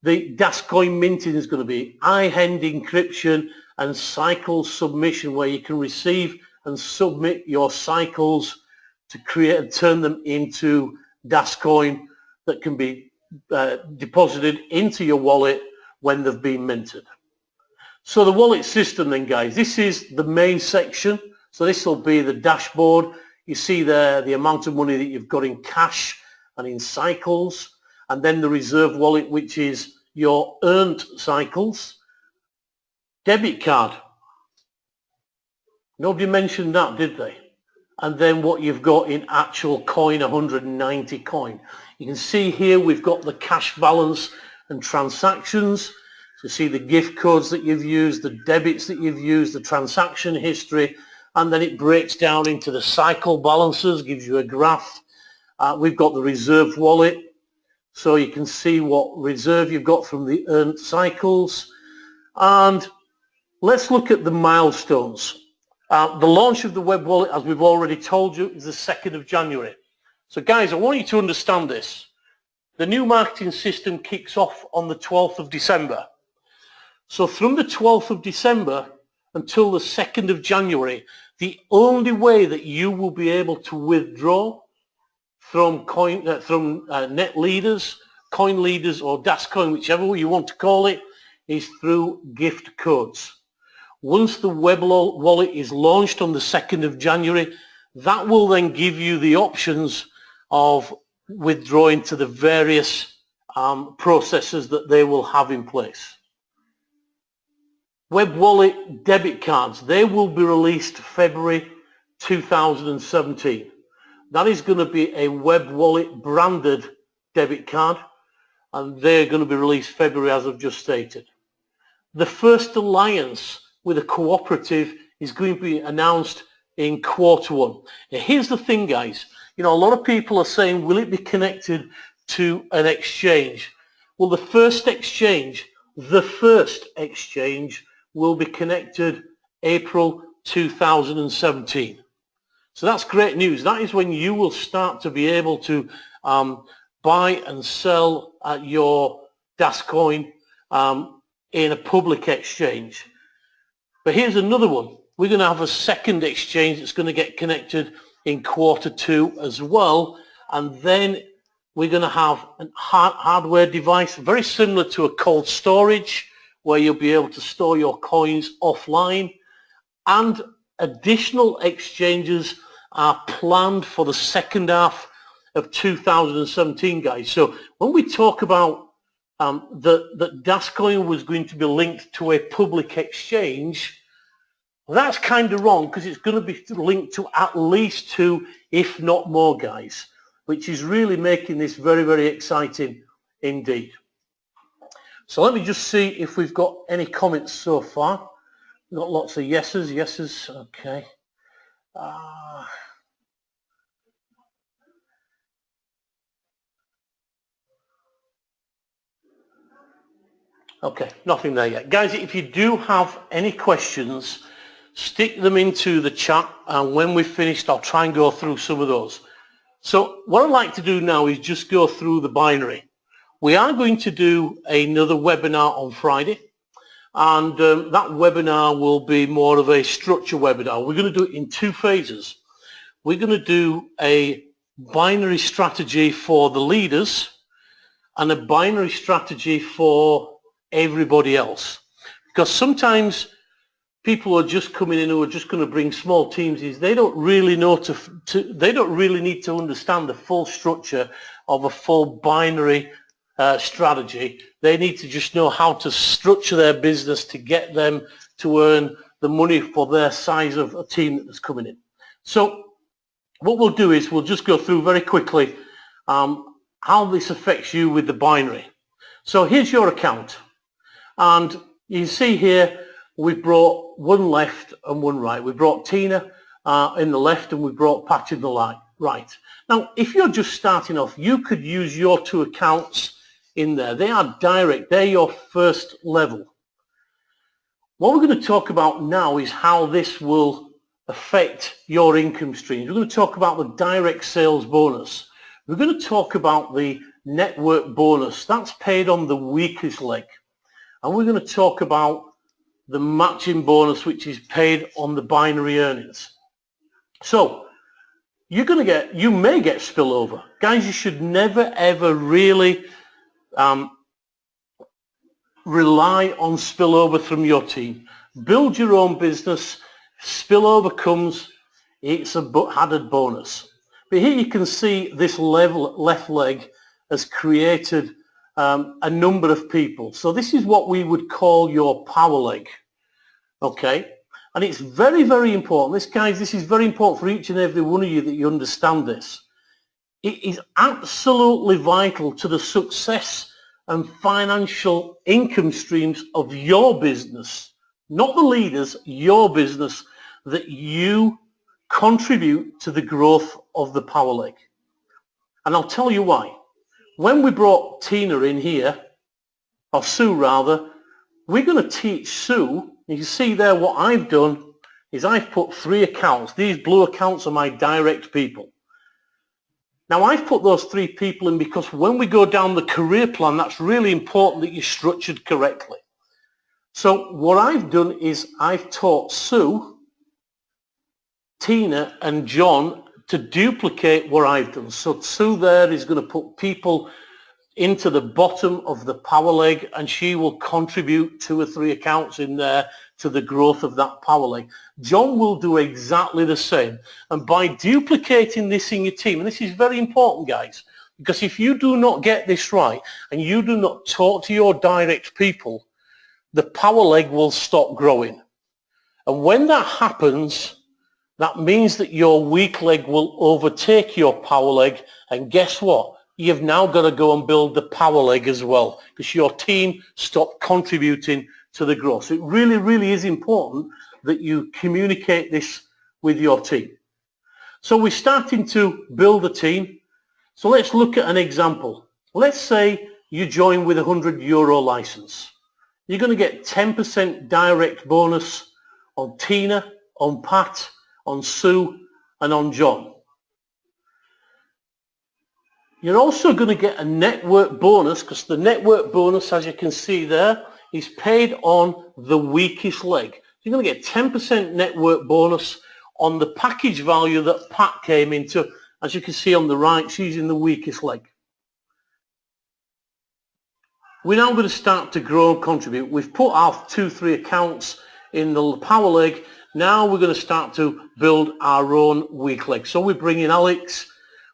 The DasCoin minting is going to be high-end encryption and cycle submission, where you can receive and submit your cycles to create and turn them into DasCoin that can be deposited into your wallet when they've been minted. So the wallet system then, guys, this is the main section. So this will be the dashboard. You see there the amount of money that you've got in cash and in cycles, and then the reserve wallet, which is your earned cycles. Debit card. Nobody mentioned that, did they? And then what you've got in actual coin, 190 coin. You can see here we've got the cash balance and transactions. So you see the gift codes that you've used, the debits that you've used, the transaction history, and then it breaks down into the cycle balances, gives you a graph. We've got the reserve wallet, so you can see what reserve you've got from the earned cycles. And let's look at the milestones. The launch of the web wallet, as we've already told you, is the 2nd of January. So guys, I want you to understand this. The new marketing system kicks off on the 12th of December. So from the 12th of December until the 2nd of January, the only way that you will be able to withdraw from net leaders, coin leaders, or DasCoin, whichever way you want to call it, is through gift codes. Once the web wallet is launched on the 2nd of January, that will then give you the options of withdrawing to the various processes that they will have in place. Web wallet debit cards, they will be released February 2017. That is going to be a web wallet branded debit card, and they're going to be released February, as I've just stated. The first alliance with a cooperative is going to be announced in Q1. Now, here's the thing, guys. You know, a lot of people are saying, will it be connected to an exchange? Well, the first exchange will be connected April 2017. So that's great news. That is when you will start to be able to buy and sell your DasCoin in a public exchange. But here's another one. We're going to have a second exchange that's going to get connected in Q2 as well. And then we're going to have a hardware device very similar to a cold storage where you'll be able to store your coins offline. And additional exchanges are planned for the second half of 2017, guys. So when we talk about that DasCoin was going to be linked to a public exchange, that's kind of wrong, because it's going to be linked to at least 2, if not more, guys, which is really making this very, very exciting indeed. So let me just see if we've got any comments so far. We've got lots of yeses, okay. Okay, nothing there yet. Guys, if you do have any questions, stick them into the chat, and when we've finished, I'll try and go through some of those. So what I'd like to do now is just go through the binary. We are going to do another webinar on Friday, and that webinar will be more of a structure webinar. We're going to do it in 2 phases. We're going to do a binary strategy for the leaders and a binary strategy for everybody else. Because sometimes people are just coming in who are just going to bring small teams. They don't really know they don't really need to understand the full structure of a full binary strategy. They need to just know how to structure their business to get them to earn the money for their size of a team that's coming in. So what we'll do is we'll just go through very quickly how this affects you with the binary. So here's your account, and you see here we've brought one left and one right. We brought Tina in the left, and we brought Pat in the right. Now, if you're just starting off, you could use your 2 accounts in there. They are direct. They're your first level. What we're going to talk about now is how this will affect your income streams. We're going to talk about the direct sales bonus. We're going to talk about the network bonus. That's paid on the weakest leg. And we're going to talk about the matching bonus, which is paid on the binary earnings. So you may get spillover. Guys, you should never ever really rely on spillover from your team. Build your own business. Spillover comes, it's a added bonus. But here you can see this left leg has created a number of people. So this is what we would call your power leg. Okay, and it's very, very important. This is very important for each and every one of you that you understand this. It is absolutely vital to the success and financial income streams of your business, not the leaders, your business, that you contribute to the growth of the power leg. And I'll tell you why. When we brought Tina in here, or Sue rather, we're going to teach Sue. You can see there what I've done is I've put 3 accounts. These blue accounts are my direct people. Now I've put those 3 people in because when we go down the career plan, that's really important that you're structured correctly. So what I've done is I've taught Sue, Tina and John to duplicate what I've done. So Sue there is going to put people into the bottom of the power leg, and she will contribute 2 or 3 accounts in there to the growth of that power leg. John will do exactly the same. And by duplicating this in your team, and this is very important, guys, because if you do not get this right and you do not talk to your direct people, the power leg will stop growing. And when that happens, that means that your weak leg will overtake your power leg, and guess what? You've now got to go and build the power leg as well, because your team stopped contributing to the growth. So it really, really is important that you communicate this with your team. So we're starting to build a team. So let's look at an example. Let's say you join with a €100 license. You're going to get 10% direct bonus on Tina on Pat, on Sue, and on John. You're also going to get a network bonus, because the network bonus, as you can see there, is paid on the weakest leg. You're going to get 10% network bonus on the package value that Pat came into. As you can see on the right, she's in the weakest leg. We're now going to start to grow and contribute. We've put our 2-3 accounts in the power leg. Now we're going to start to build our own weak leg. So we bring in Alex.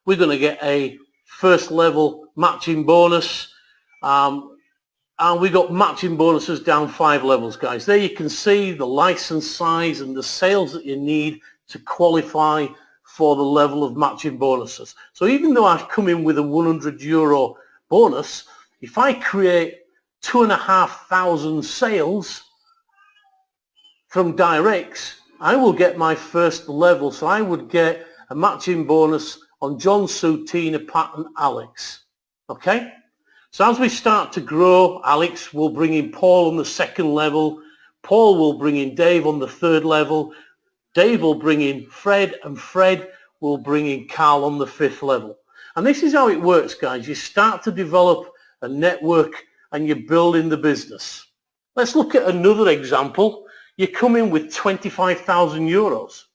We're going to get a first level matching bonus. And we got matching bonuses down 5 levels, guys. There you can see the license size and the sales that you need to qualify for the level of matching bonuses. So even though I've come in with a €100 bonus, if I create 2,500 sales from directs, I will get my first level. So I would get a matching bonus on John, Sue, Tina, Pat, and Alex. Okay? So as we start to grow, Alex will bring in Paul on the 2nd level. Paul will bring in Dave on the 3rd level. Dave will bring in Fred, and Fred will bring in Carl on the 5th level. And this is how it works, guys. You start to develop a network and you're building the business. Let's look at another example. You come in with €25,000.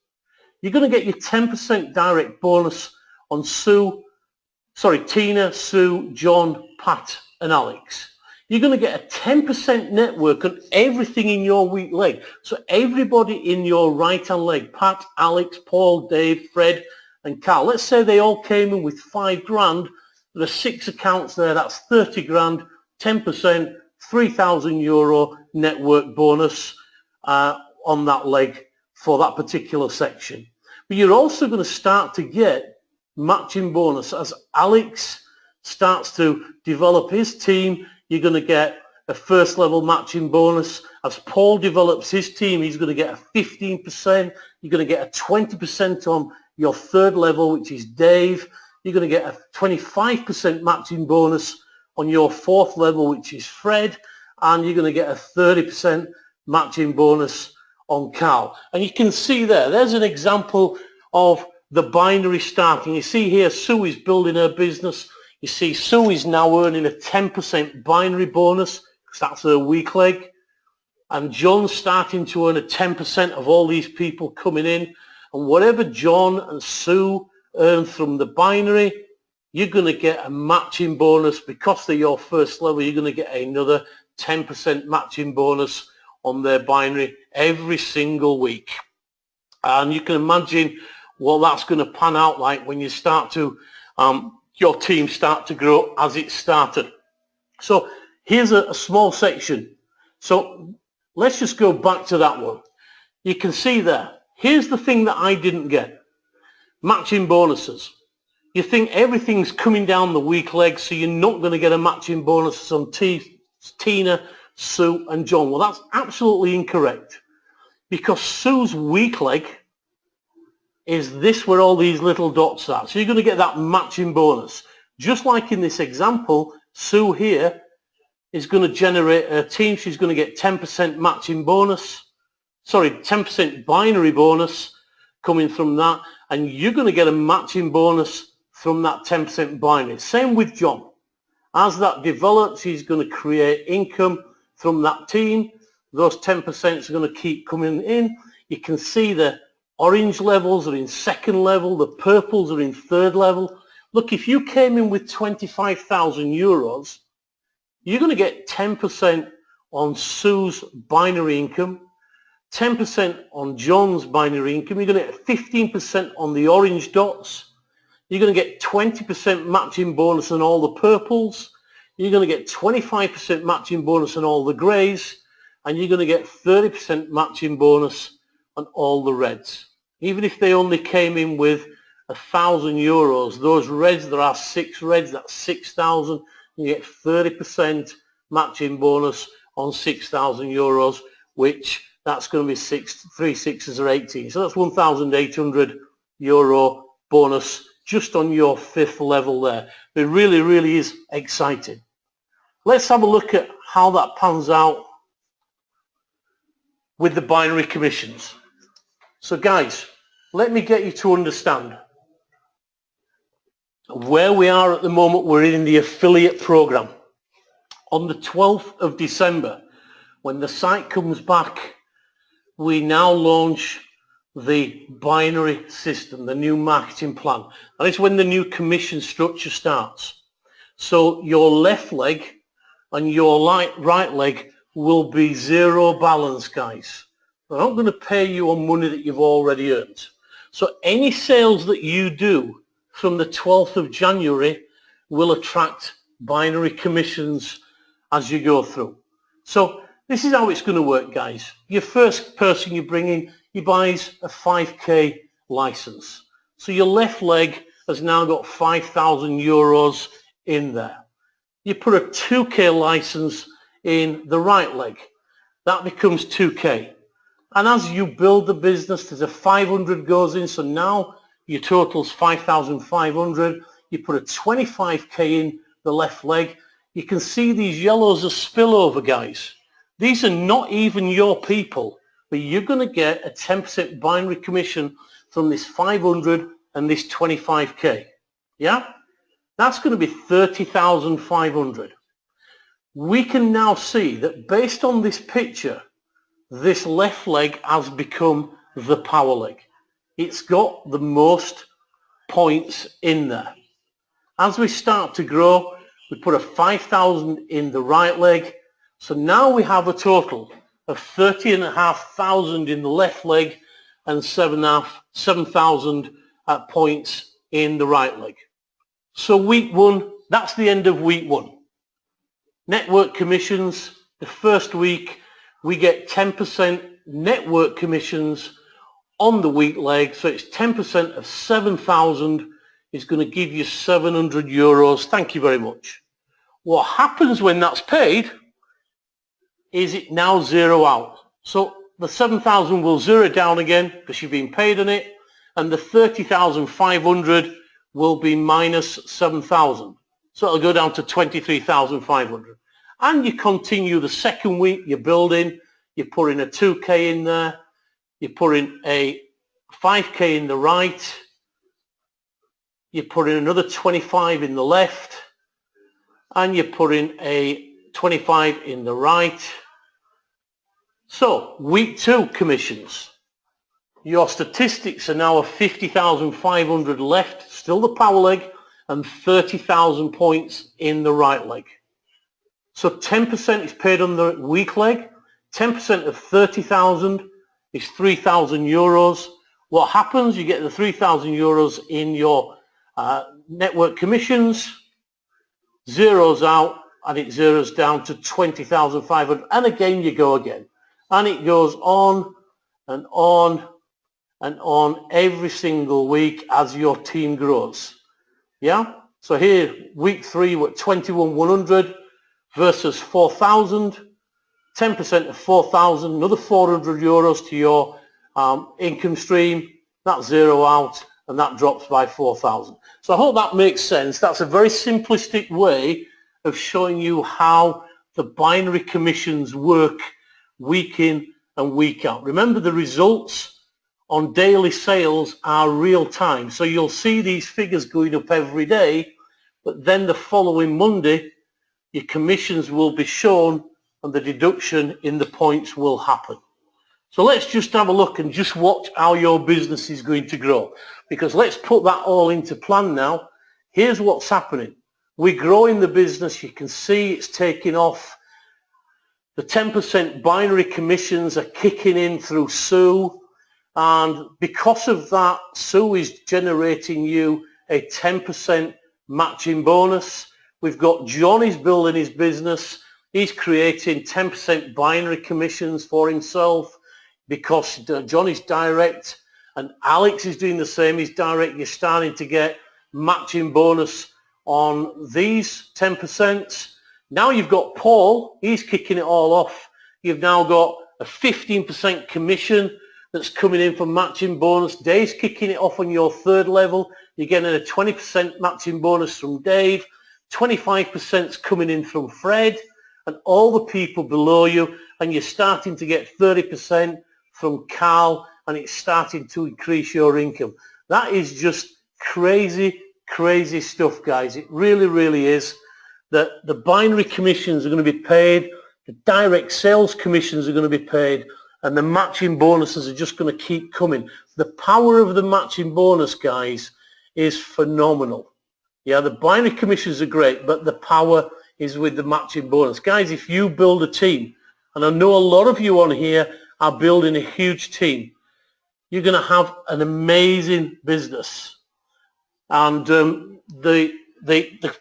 You're going to get your 10% direct bonus on Tina, Sue, John, Pat, and Alex. You're going to get a 10% network on everything in your weak leg. So everybody in your right-hand leg, Pat, Alex, Paul, Dave, Fred, and Carl. Let's say they all came in with 5 grand. There are 6 accounts there. That's 30 grand, 10%, €3,000 network bonus on that leg for that particular section. But you're also going to start to get matching bonus as Alex starts to develop his team. You're going to get a first level matching bonus. As Paul develops his team, he's going to get a 15%. You're going to get a 20% on your 3rd level, which is Dave. You're going to get a 25% matching bonus on your 4th level, which is Fred. And you're going to get a 30% matching bonus on Carl. And you can see there's an example of the binary starting. You see here, Sue is building her business. You see, Sue is now earning a 10% binary bonus, because that's her weak leg. And John's starting to earn a 10% of all these people coming in. And whatever John and Sue earn from the binary, you're going to get a matching bonus. Because they're your first level, you're going to get another 10% matching bonus on their binary every single week. And you can imagine what that's going to pan out like when you start to, your team start to grow as it started. So here's a small section. So let's just go back to that one. You can see there, here's the thing that I didn't get. Matching bonuses. You think everything's coming down the weak leg, so you're not going to get a matching bonus on Tina, Sue, and John. Well, that's absolutely incorrect, because Sue's weak leg is this, where all these little dots are. So you're going to get that matching bonus. Just like in this example, Sue here is going to generate her team. She's going to get 10% matching bonus. 10% binary bonus coming from that. And you're going to get a matching bonus from that 10% binary. Same with John. As that develops, he's going to create income from that team. Those 10% are going to keep coming in. You can see the orange levels are in 2nd level, the purples are in 3rd level. Look, if you came in with €25,000, you're going to get 10% on Sue's binary income, 10% on John's binary income. You're going to get 15% on the orange dots. You're going to get 20% matching bonus on all the purples. You're going to get 25% matching bonus on all the greys. And you're going to get 30% matching bonus on all the reds. Even if they only came in with €1,000, those reds, there are 6 reds, that's 6,000. You get 30% matching bonus on €6,000, which that's going to be 3 6s are 18. So that's €1,800 bonus just on your 5th level there. It really, really is exciting. Let's have a look at how that pans out with the binary commissions. So guys, let me get you to understand where we are at the moment. We're in the affiliate program. On the 12th of December, when the site comes back, we now launch the binary system, the new marketing plan. And it's when the new commission structure starts. So your left leg and your right leg will be zero balance, guys. They're not going to pay you on money that you've already earned. So any sales that you do from the 12th of January will attract binary commissions as you go through. So this is how it's going to work, guys. Your first person you bring in, he buys a 5k license. So your left leg has now got 5,000 euros in there. You put a 2k license in the right leg. That becomes 2k. And as you build the business, there's a 500 goes in. So now your total's 5,500. You put a 25k in the left leg. You can see these yellows are spillover, guys. These are not even your people, but you're going to get a 10% binary commission from this 500 and this 25k. Yeah? That's going to be 30,500. We can now see that based on this picture, this left leg has become the power leg. It's got the most points in there. As we start to grow, we put a 5,000 in the right leg. So now we have a total of 30,500 in the left leg and 7,000 points in the right leg. So week one, that's the end of week one. Network commissions, the first week, we get 10% network commissions on the week leg. So it's 10% of 7,000 is going to give you 700 euros. Thank you very much. What happens when that's paid is it now zero out. So the 7,000 will zero down again because you've been paid on it, and the 30,500 will be minus 7,000. So it'll go down to 23,500. And you continue the second week, you're building, you put in a 2k in there, you put in a 5k in the right, you put in another 25 in the left, and you put in a 25 in the right. So week two commissions. Your statistics are now of 50,500 left, still the power leg, and 30,000 points in the right leg. So 10% is paid on the weak leg. 10% of 30,000 is 3,000 euros. What happens? You get the 3,000 euros in your network commissions, zeros out, and it zeros down to 20,500. And again, you go again. And it goes on and on and on every single week as your team grows. Yeah? So here, week three, we're at 21,100 versus 4,000. 10% of 4,000, another 400 euros to your income stream. That's zero out, and that drops by 4,000. So I hope that makes sense. That's a very simplistic way of showing you how the binary commissions work week in and week out. Remember, the results on daily sales are real time. So you'll see these figures going up every day, but then the following Monday, your commissions will be shown and the deduction in the points will happen. So let's just have a look and just watch how your business is going to grow. Because let's put that all into plan now. Here's what's happening. We're growing the business. You can see it's taking off. The 10% binary commissions are kicking in through Sue. And because of that, Sue is generating you a 10% matching bonus. We've got Johnny's building his business. He's creating 10% binary commissions for himself because Johnny's direct, and Alex is doing the same. He's direct. You're starting to get matching bonus on these 10%. Now you've got Paul. He's kicking it all off. You've now got a 15% commission that's coming in from matching bonus. Dave's kicking it off on your third level. You're getting a 20% matching bonus from Dave. 25% is coming in from Fred and all the people below you, and you're starting to get 30% from Carl and it's starting to increase your income. That is just crazy, crazy stuff, guys. It really, really is. That the binary commissions are going to be paid, the direct sales commissions are going to be paid, and the matching bonuses are just going to keep coming. The power of the matching bonus, guys, is phenomenal. Yeah, the binary commissions are great, but the power is with the matching bonus. Guys, if you build a team, and I know a lot of you on here are building a huge team, you're going to have an amazing business. And the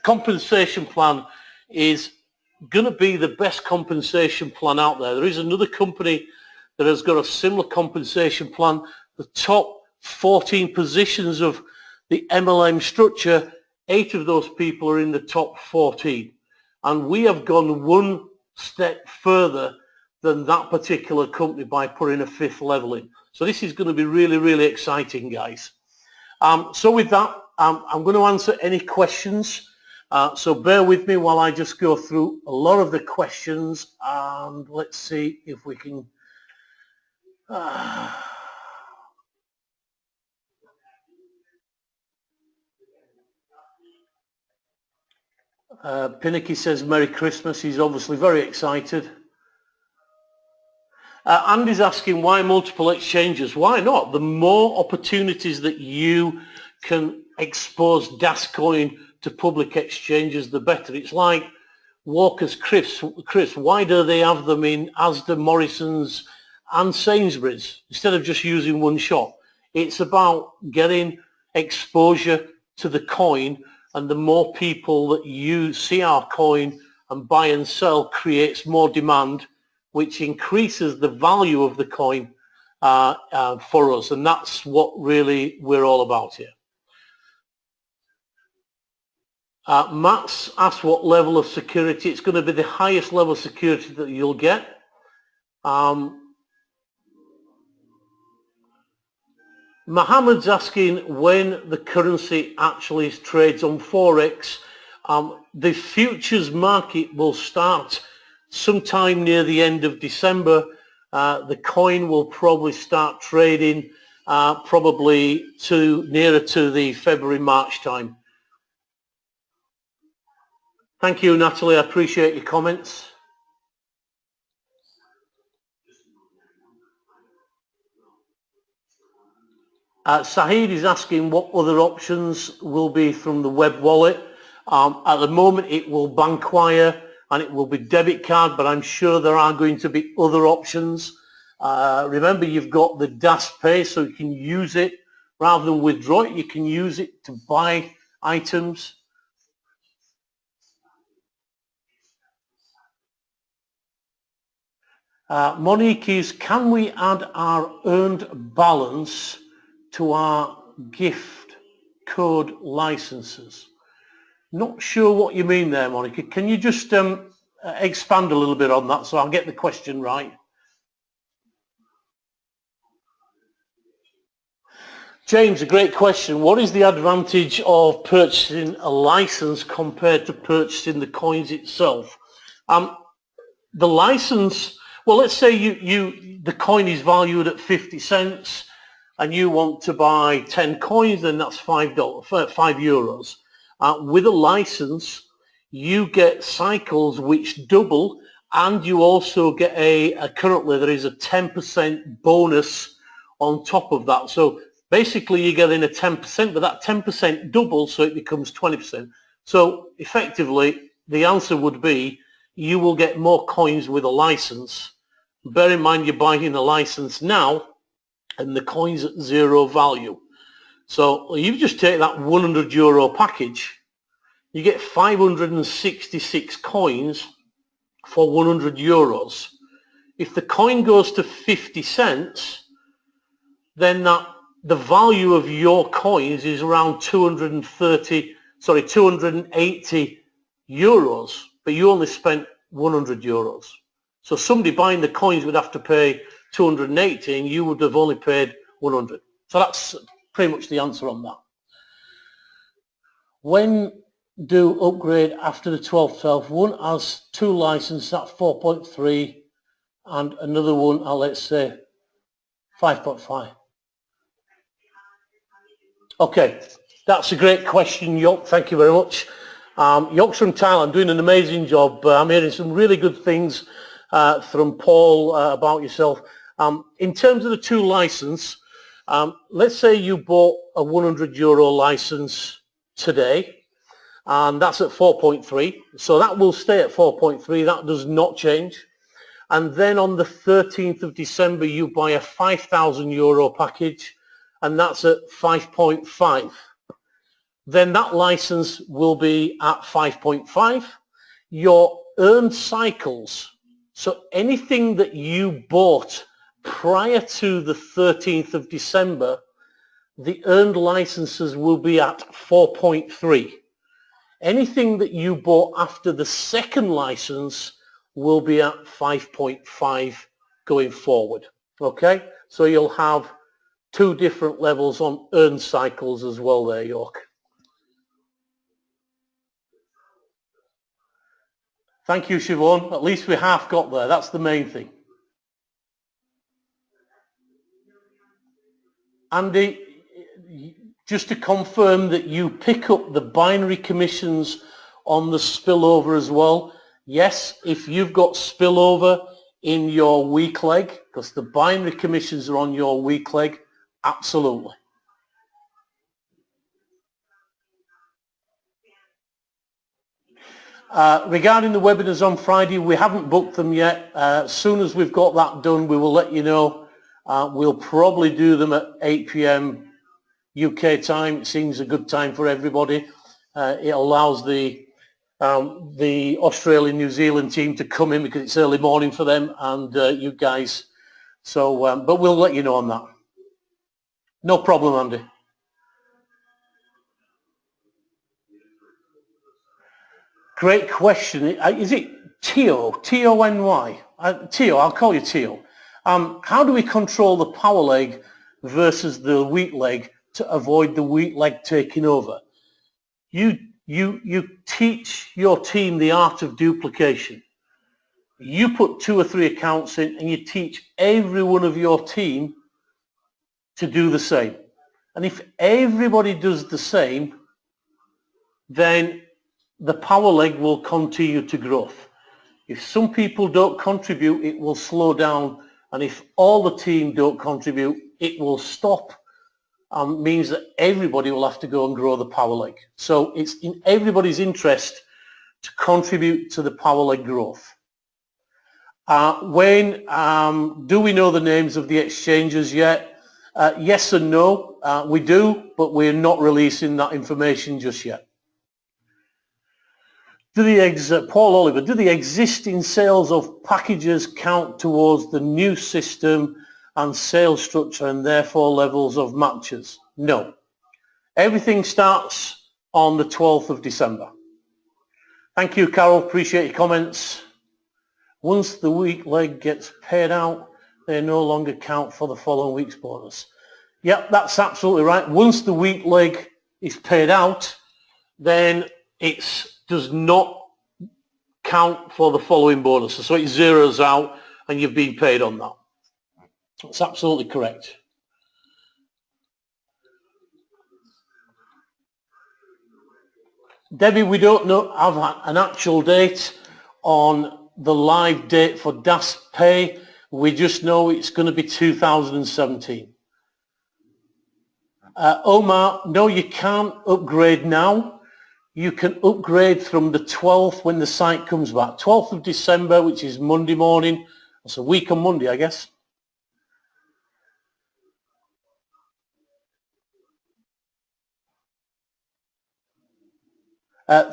compensation plan is going to be the best compensation plan out there. There is another company that has got a similar compensation plan. The top 14 positions of the MLM structure, 8 of those people are in the top 14. And we have gone one step further than that particular company by putting a 5th level in. So this is going to be really, really exciting, guys. So with that, I'm going to answer any questions. So bear with me while I just go through a lot of the questions, and let's see if we can... Pinicky says Merry Christmas. He's obviously very excited. Andy's asking why multiple exchanges. Why not? The more opportunities that you can expose DasCoin to public exchanges, the better. It's like Walker's crisps. Why do they have them in Asda, Morrison's and Sainsbury's instead of just using one shop? It's about getting exposure to the coin, and the more people that you see our coin and buy and sell creates more demand, which increases the value of the coin for us. And that's what really we're all about here. Matt's asked what level of security. It's going to be the highest level of security that you'll get. Mohammed's asking when the currency actually trades on Forex. The futures market will start sometime near the end of December. The coin will probably start trading probably nearer to the February-March time. Thank you, Natalie. I appreciate your comments. Sahid is asking what other options will be from the web wallet. At the moment it will Bankwire and it will be debit card, but I'm sure there are going to be other options. Remember, you've got the DasPay, so you can use it rather than withdraw it. You can use it to buy items. Monique is, can we add our earned balance to our gift code licenses? Not sure what you mean there, Monica. Can you just expand a little bit on that so I'll get the question right? James, a great question. What is the advantage of purchasing a license compared to purchasing the coins itself? The license, well, let's say the coin is valued at 50 cents and you want to buy 10 coins, then that's €5. With a license, you get cycles which double, and you also get currently there is a 10% bonus on top of that. So basically you're getting a 10%, but that 10% doubles, so it becomes 20%. So effectively, the answer would be you will get more coins with a license. Bear in mind you're buying a license now and the coin's at zero value. So you just take that €100 package, you get 566 coins for €100. If the coin goes to 50 cents, then the value of your coins is around €280, but you only spent €100. So somebody buying the coins would have to pay 280 and you would have only paid 100. So that's pretty much the answer on that. When do upgrade after the 12th? One has 2 licenses at 4.3 and another one at, let's say, 5.5. Okay, that's a great question, Yok. Thank you very much. Yok's from Thailand, doing an amazing job. I'm hearing some really good things from Paul about yourself. In terms of the tool license, let's say you bought a €100 license today, and that's at 4.3. So that will stay at 4.3. That does not change. And then on the 13th of December, you buy a €5,000 package, and that's at 5.5. Then that license will be at 5.5. Your earned cycles, so anything that you bought prior to the 13th of December, the earned licenses will be at 4.3. Anything that you bought after the second license will be at 5.5 going forward. Okay, so you'll have two different levels on earned cycles as well there, York. Thank you, Siobhan. At least we half got there. That's the main thing. Andy, just to confirm that you pick up the binary commissions on the spillover as well. Yes, if you've got spillover in your weak leg, because the binary commissions are on your weak leg, absolutely. Regarding the webinars on Friday, we haven't booked them yet. As soon as we've got that done, we will let you know. We'll probably do them at 8 p.m. UK time. It seems a good time for everybody. It allows the Australian New Zealand team to come in because it's early morning for them and you guys. So, but we'll let you know on that. No problem, Andy. Great question. Is it Tio? T-O-N-Y? Tio, I'll call you Tio. How do we control the power leg versus the weak leg to avoid the weak leg taking over? You teach your team the art of duplication. You put 2 or 3 accounts in and you teach every one of your team to do the same. And if everybody does the same, then the power leg will continue to grow. If some people don't contribute, it will slow down. And if all the team don't contribute, it will stop. Means that everybody will have to go and grow the power leg. So it's in everybody's interest to contribute to the power leg growth. Wayne, do we know the names of the exchanges yet? Yes and no, we do, but we're not releasing that information just yet. Paul Oliver, do the existing sales of packages count towards the new system and sales structure and therefore levels of matches? No. Everything starts on the 12th of December. Thank you, Carol. Appreciate your comments. Once the weak leg gets paid out, they no longer count for the following week's bonus. Yep, that's absolutely right. Once the weak leg is paid out, then it does not count for the following bonuses. So it zeroes out and you've been paid on that. That's absolutely correct. Debbie, we don't have an actual date on the live date for DasPay. We just know it's going to be 2017. Omar, no, you can't upgrade now. You can upgrade from the 12th when the site comes back. 12th of December, which is Monday morning. That's a week on Monday, I guess.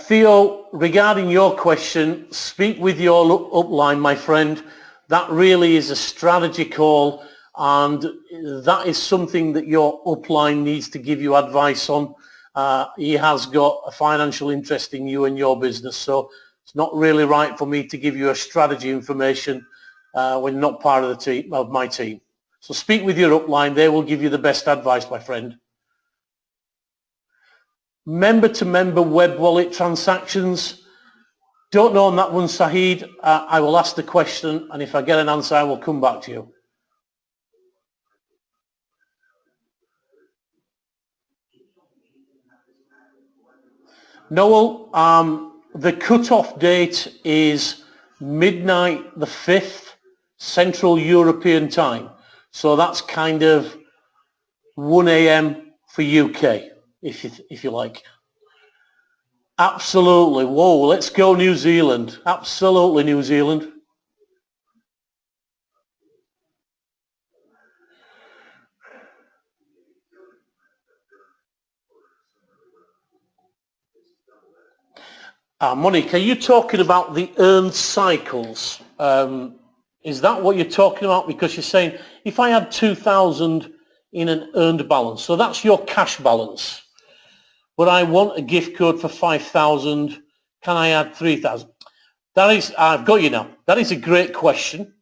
Theo, regarding your question, speak with your upline, my friend. That really is a strategy call, and that is something that your upline needs to give you advice on. He has got a financial interest in you and your business, so it's not really right for me to give you a strategy information when you're not part of the team, of my team. So speak with your upline. They will give you the best advice, my friend. Member-to-member web wallet transactions. Don't know on that one, Sahid. I will ask the question, and if I get an answer, I will come back to you. Noel, the cut-off date is midnight the 5th, Central European time. So that's kind of 1 a.m. for UK, if you like. Absolutely. Whoa, let's go New Zealand. Absolutely New Zealand. Monique, are you talking about the earned cycles? Is that what you're talking about? Because you're saying, if I had 2,000 in an earned balance, so that's your cash balance, but I want a gift code for 5,000, can I add 3,000? That is, I've got you now. That is a great question.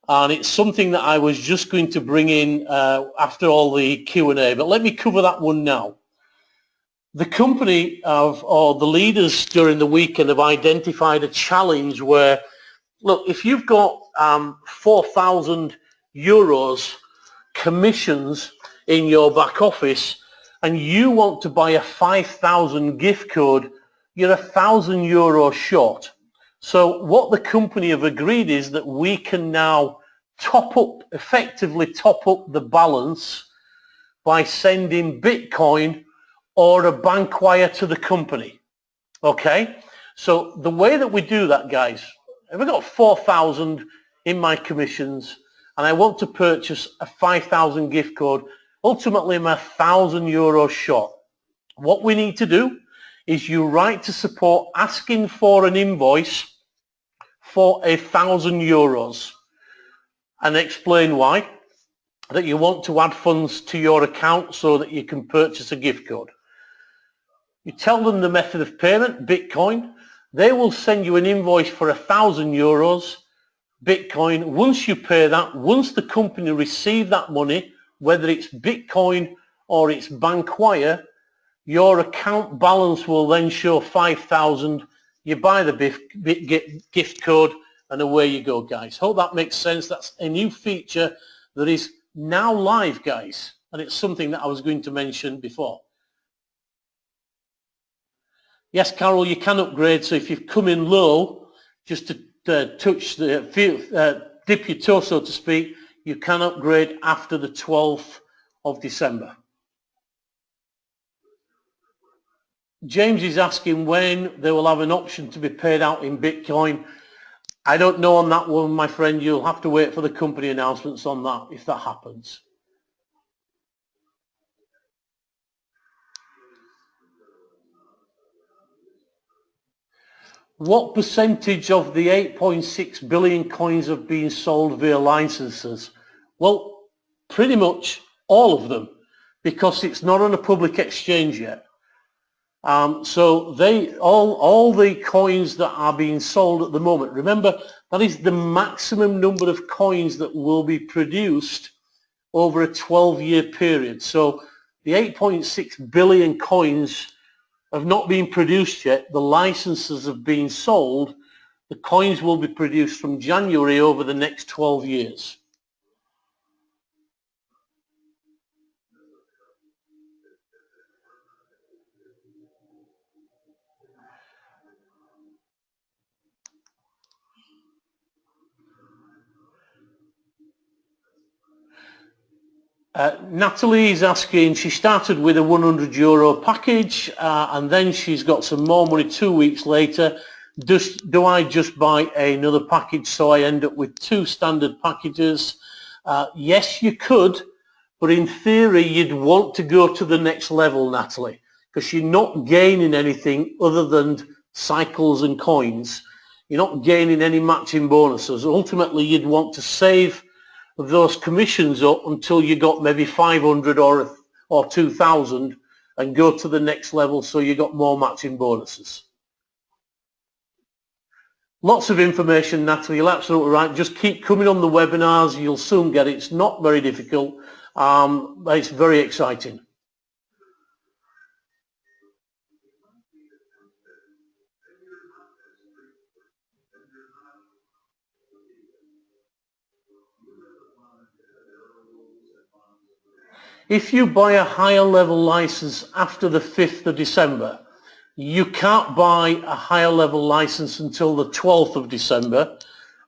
And it's something that I was just going to bring in after all the Q&A, but let me cover that one now. The company or the leaders during the weekend have identified a challenge where, look, if you've got 4,000 euros commissions in your back office and you want to buy a 5,000 gift code, you're 1,000 euros short. So what the company have agreed is that we can now effectively top up the balance by sending Bitcoin or a bank wire to the company. Okay? So the way that we do that, guys, if I've got 4,000 in my commissions and I want to purchase a 5,000 gift code, ultimately I'm 1,000 euros short. What we need to do is you write to support asking for an invoice for 1,000 euros and explain why, that you want to add funds to your account so that you can purchase a gift code. You tell them the method of payment, Bitcoin. They will send you an invoice for 1,000 euros, Bitcoin. Once you pay that, once the company receive that money, whether it's Bitcoin or it's bank wire, your account balance will then show 5,000. You buy the gift code and away you go, guys. Hope that makes sense. That's a new feature that is now live, guys. And it's something that I was going to mention before. Yes, Carol, you can upgrade. So if you've come in low, just to touch the, dip your toe, so to speak, you can upgrade after the 12th of December. James is asking when they will have an option to be paid out in Bitcoin. I don't know on that one, my friend. You'll have to wait for the company announcements on that if that happens. What percentage of the 8.6 billion coins have been sold via licenses? Well, pretty much all of them, because it's not on a public exchange yet. So all the coins that are being sold at the moment, remember, that is the maximum number of coins that will be produced over a 12-year period. So the 8.6 billion coins have not been produced yet. The licenses have been sold. The coins will be produced from January over the next 12 years. Natalie is asking, she started with a 100 euro package and then she's got some more money 2 weeks later. Do I just buy another package so I end up with 2 standard packages? Yes, you could, but in theory you'd want to go to the next level, Natalie, because you're not gaining anything other than cycles and coins. You're not gaining any matching bonuses. Ultimately, you'd want to save those commissions up until you got maybe 500 or 2,000 and go to the next level so you got more matching bonuses. Lots of information, Natalie, you're absolutely right. Just keep coming on the webinars, you'll soon get it. It's not very difficult, but it's very exciting. If you buy a higher level license after the 5th of December, you can't buy a higher level license until the 12th of December,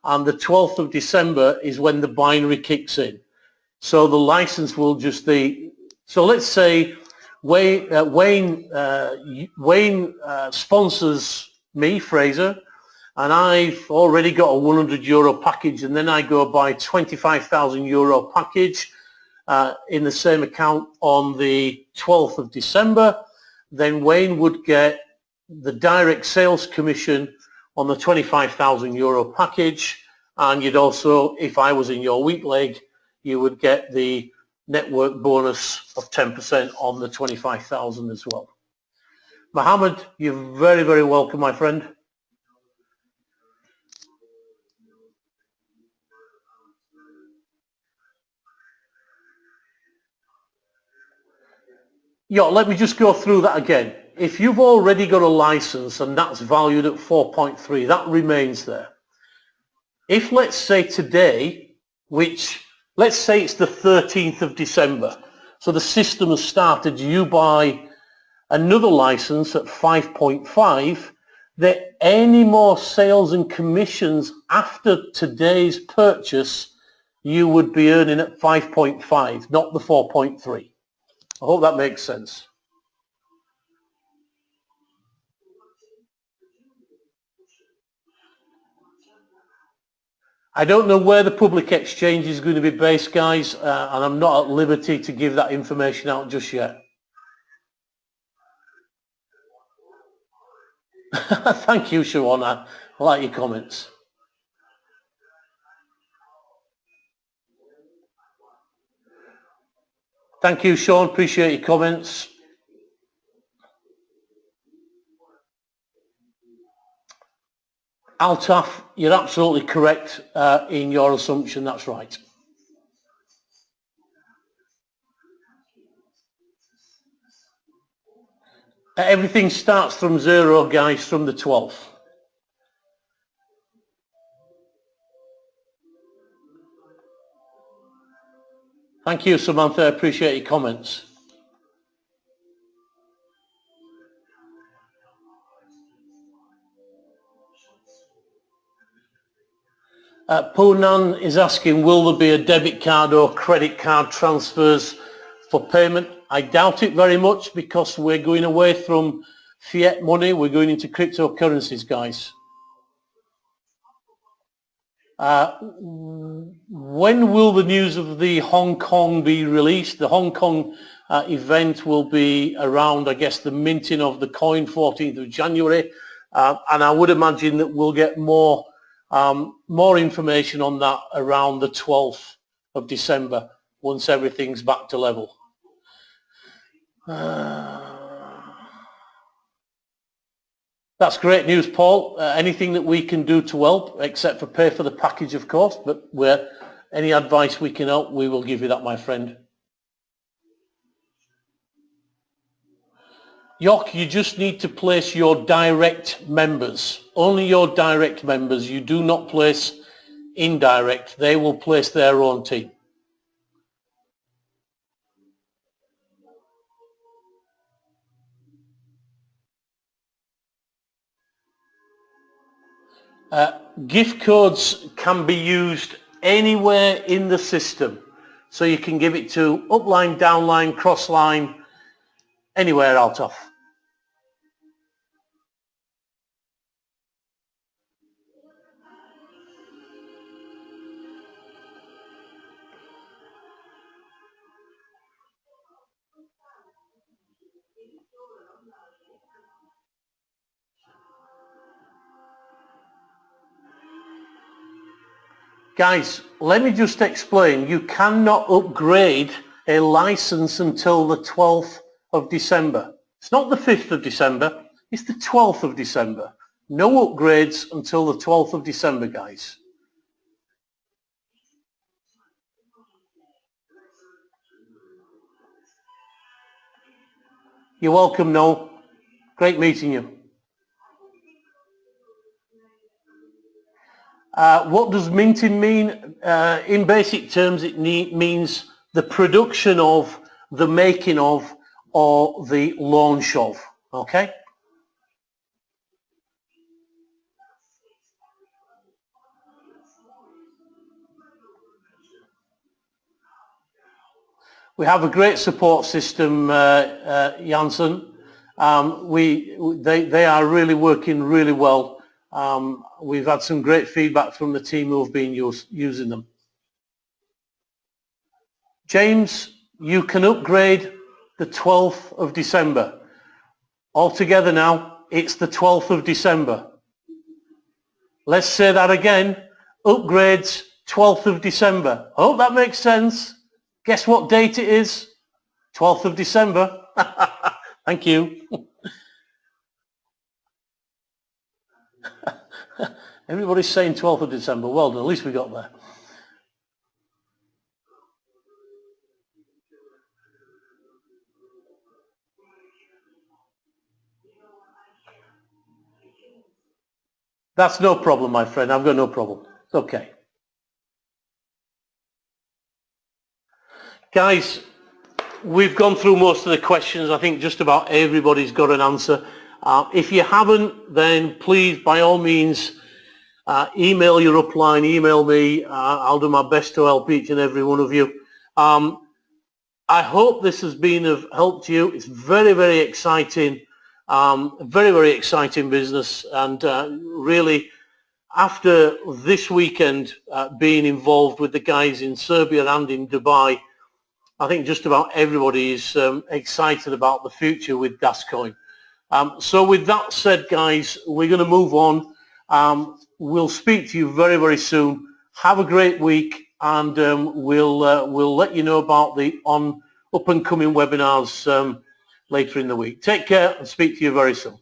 and the 12th of December is when the binary kicks in. So the license will just be, so let's say Wayne sponsors me, Fraser, and I've already got a €100 package, and then I go buy €25,000 package in the same account on the 12th of December, then Wayne would get the direct sales commission on the €25,000 package, and you'd also, if I was in your weak leg, you would get the network bonus of 10% on the 25,000 as well. Mohammed, you're very, very welcome, my friend. Yeah, let me just go through that again. If you've already got a license and that's valued at 4.3, that remains there. If let's say today, which let's say it's the 13th of December, so the system has started, you buy another license at 5.5, that any more sales and commissions after today's purchase, you would be earning at 5.5, not the 4.3. I hope that makes sense. I don't know where the public exchange is going to be based, guys, and I'm not at liberty to give that information out just yet. Thank you, Sharon. I like your comments. Thank you, Sean. Appreciate your comments. Altaf, you're absolutely correct in your assumption. That's right. Everything starts from zero, guys, from the 12th. Thank you, Samantha. I appreciate your comments. Poonan is asking, will there be a debit card or credit card transfers for payment? I doubt it very much, because we're going away from fiat money. We're going into cryptocurrencies, guys. When will the news of the Hong Kong be released? The Hong Kong event will be around, I guess, the minting of the coin, 14th of January. And I would imagine that we'll get more information on that around the 12th of December, once everything's back to level. That's great news, Paul. Anything that we can do to help, except for pay for the package, of course, but any advice we can help, we will give you that, my friend. York, you just need to place your direct members. Only your direct members. You do not place indirect. They will place their own team. Gift codes can be used anywhere in the system. So you can give it to upline, downline, crossline, anywhere out of. Guys, let me just explain. You cannot upgrade a license until the 12th of December. It's not the 5th of December, it's the 12th of December. No upgrades until the 12th of December, guys. You're welcome, Noel. Great meeting you. What does minting mean? In basic terms, it means the production of the making of or the launch of. Okay? We have a great support system, Janssen. They are really working really well. We've had some great feedback from the team who have been using them. James, you can upgrade the 12th of December. Altogether now, it's the 12th of December. Let's say that again. Upgrades 12th of December. I hope that makes sense. Guess what date it is? 12th of December. Thank you. Everybody's saying 12th of December. Well done, at least we got there. That's no problem, my friend. I've got no problem. It's okay. Guys, we've gone through most of the questions. I think just about everybody's got an answer. If you haven't, then please, by all means, email your upline, email me. I'll do my best to help each and every one of you. I hope this has been of help to you. It's very, very exciting. Very, very exciting business, and really after this weekend being involved with the guys in Serbia and in Dubai, I think just about everybody is excited about the future with DasCoin. So with that said, guys, we're going to move on. We'll speak to you very, very soon. Have a great week, and we'll let you know about the up and coming webinars later in the week. Take care and speak to you very soon.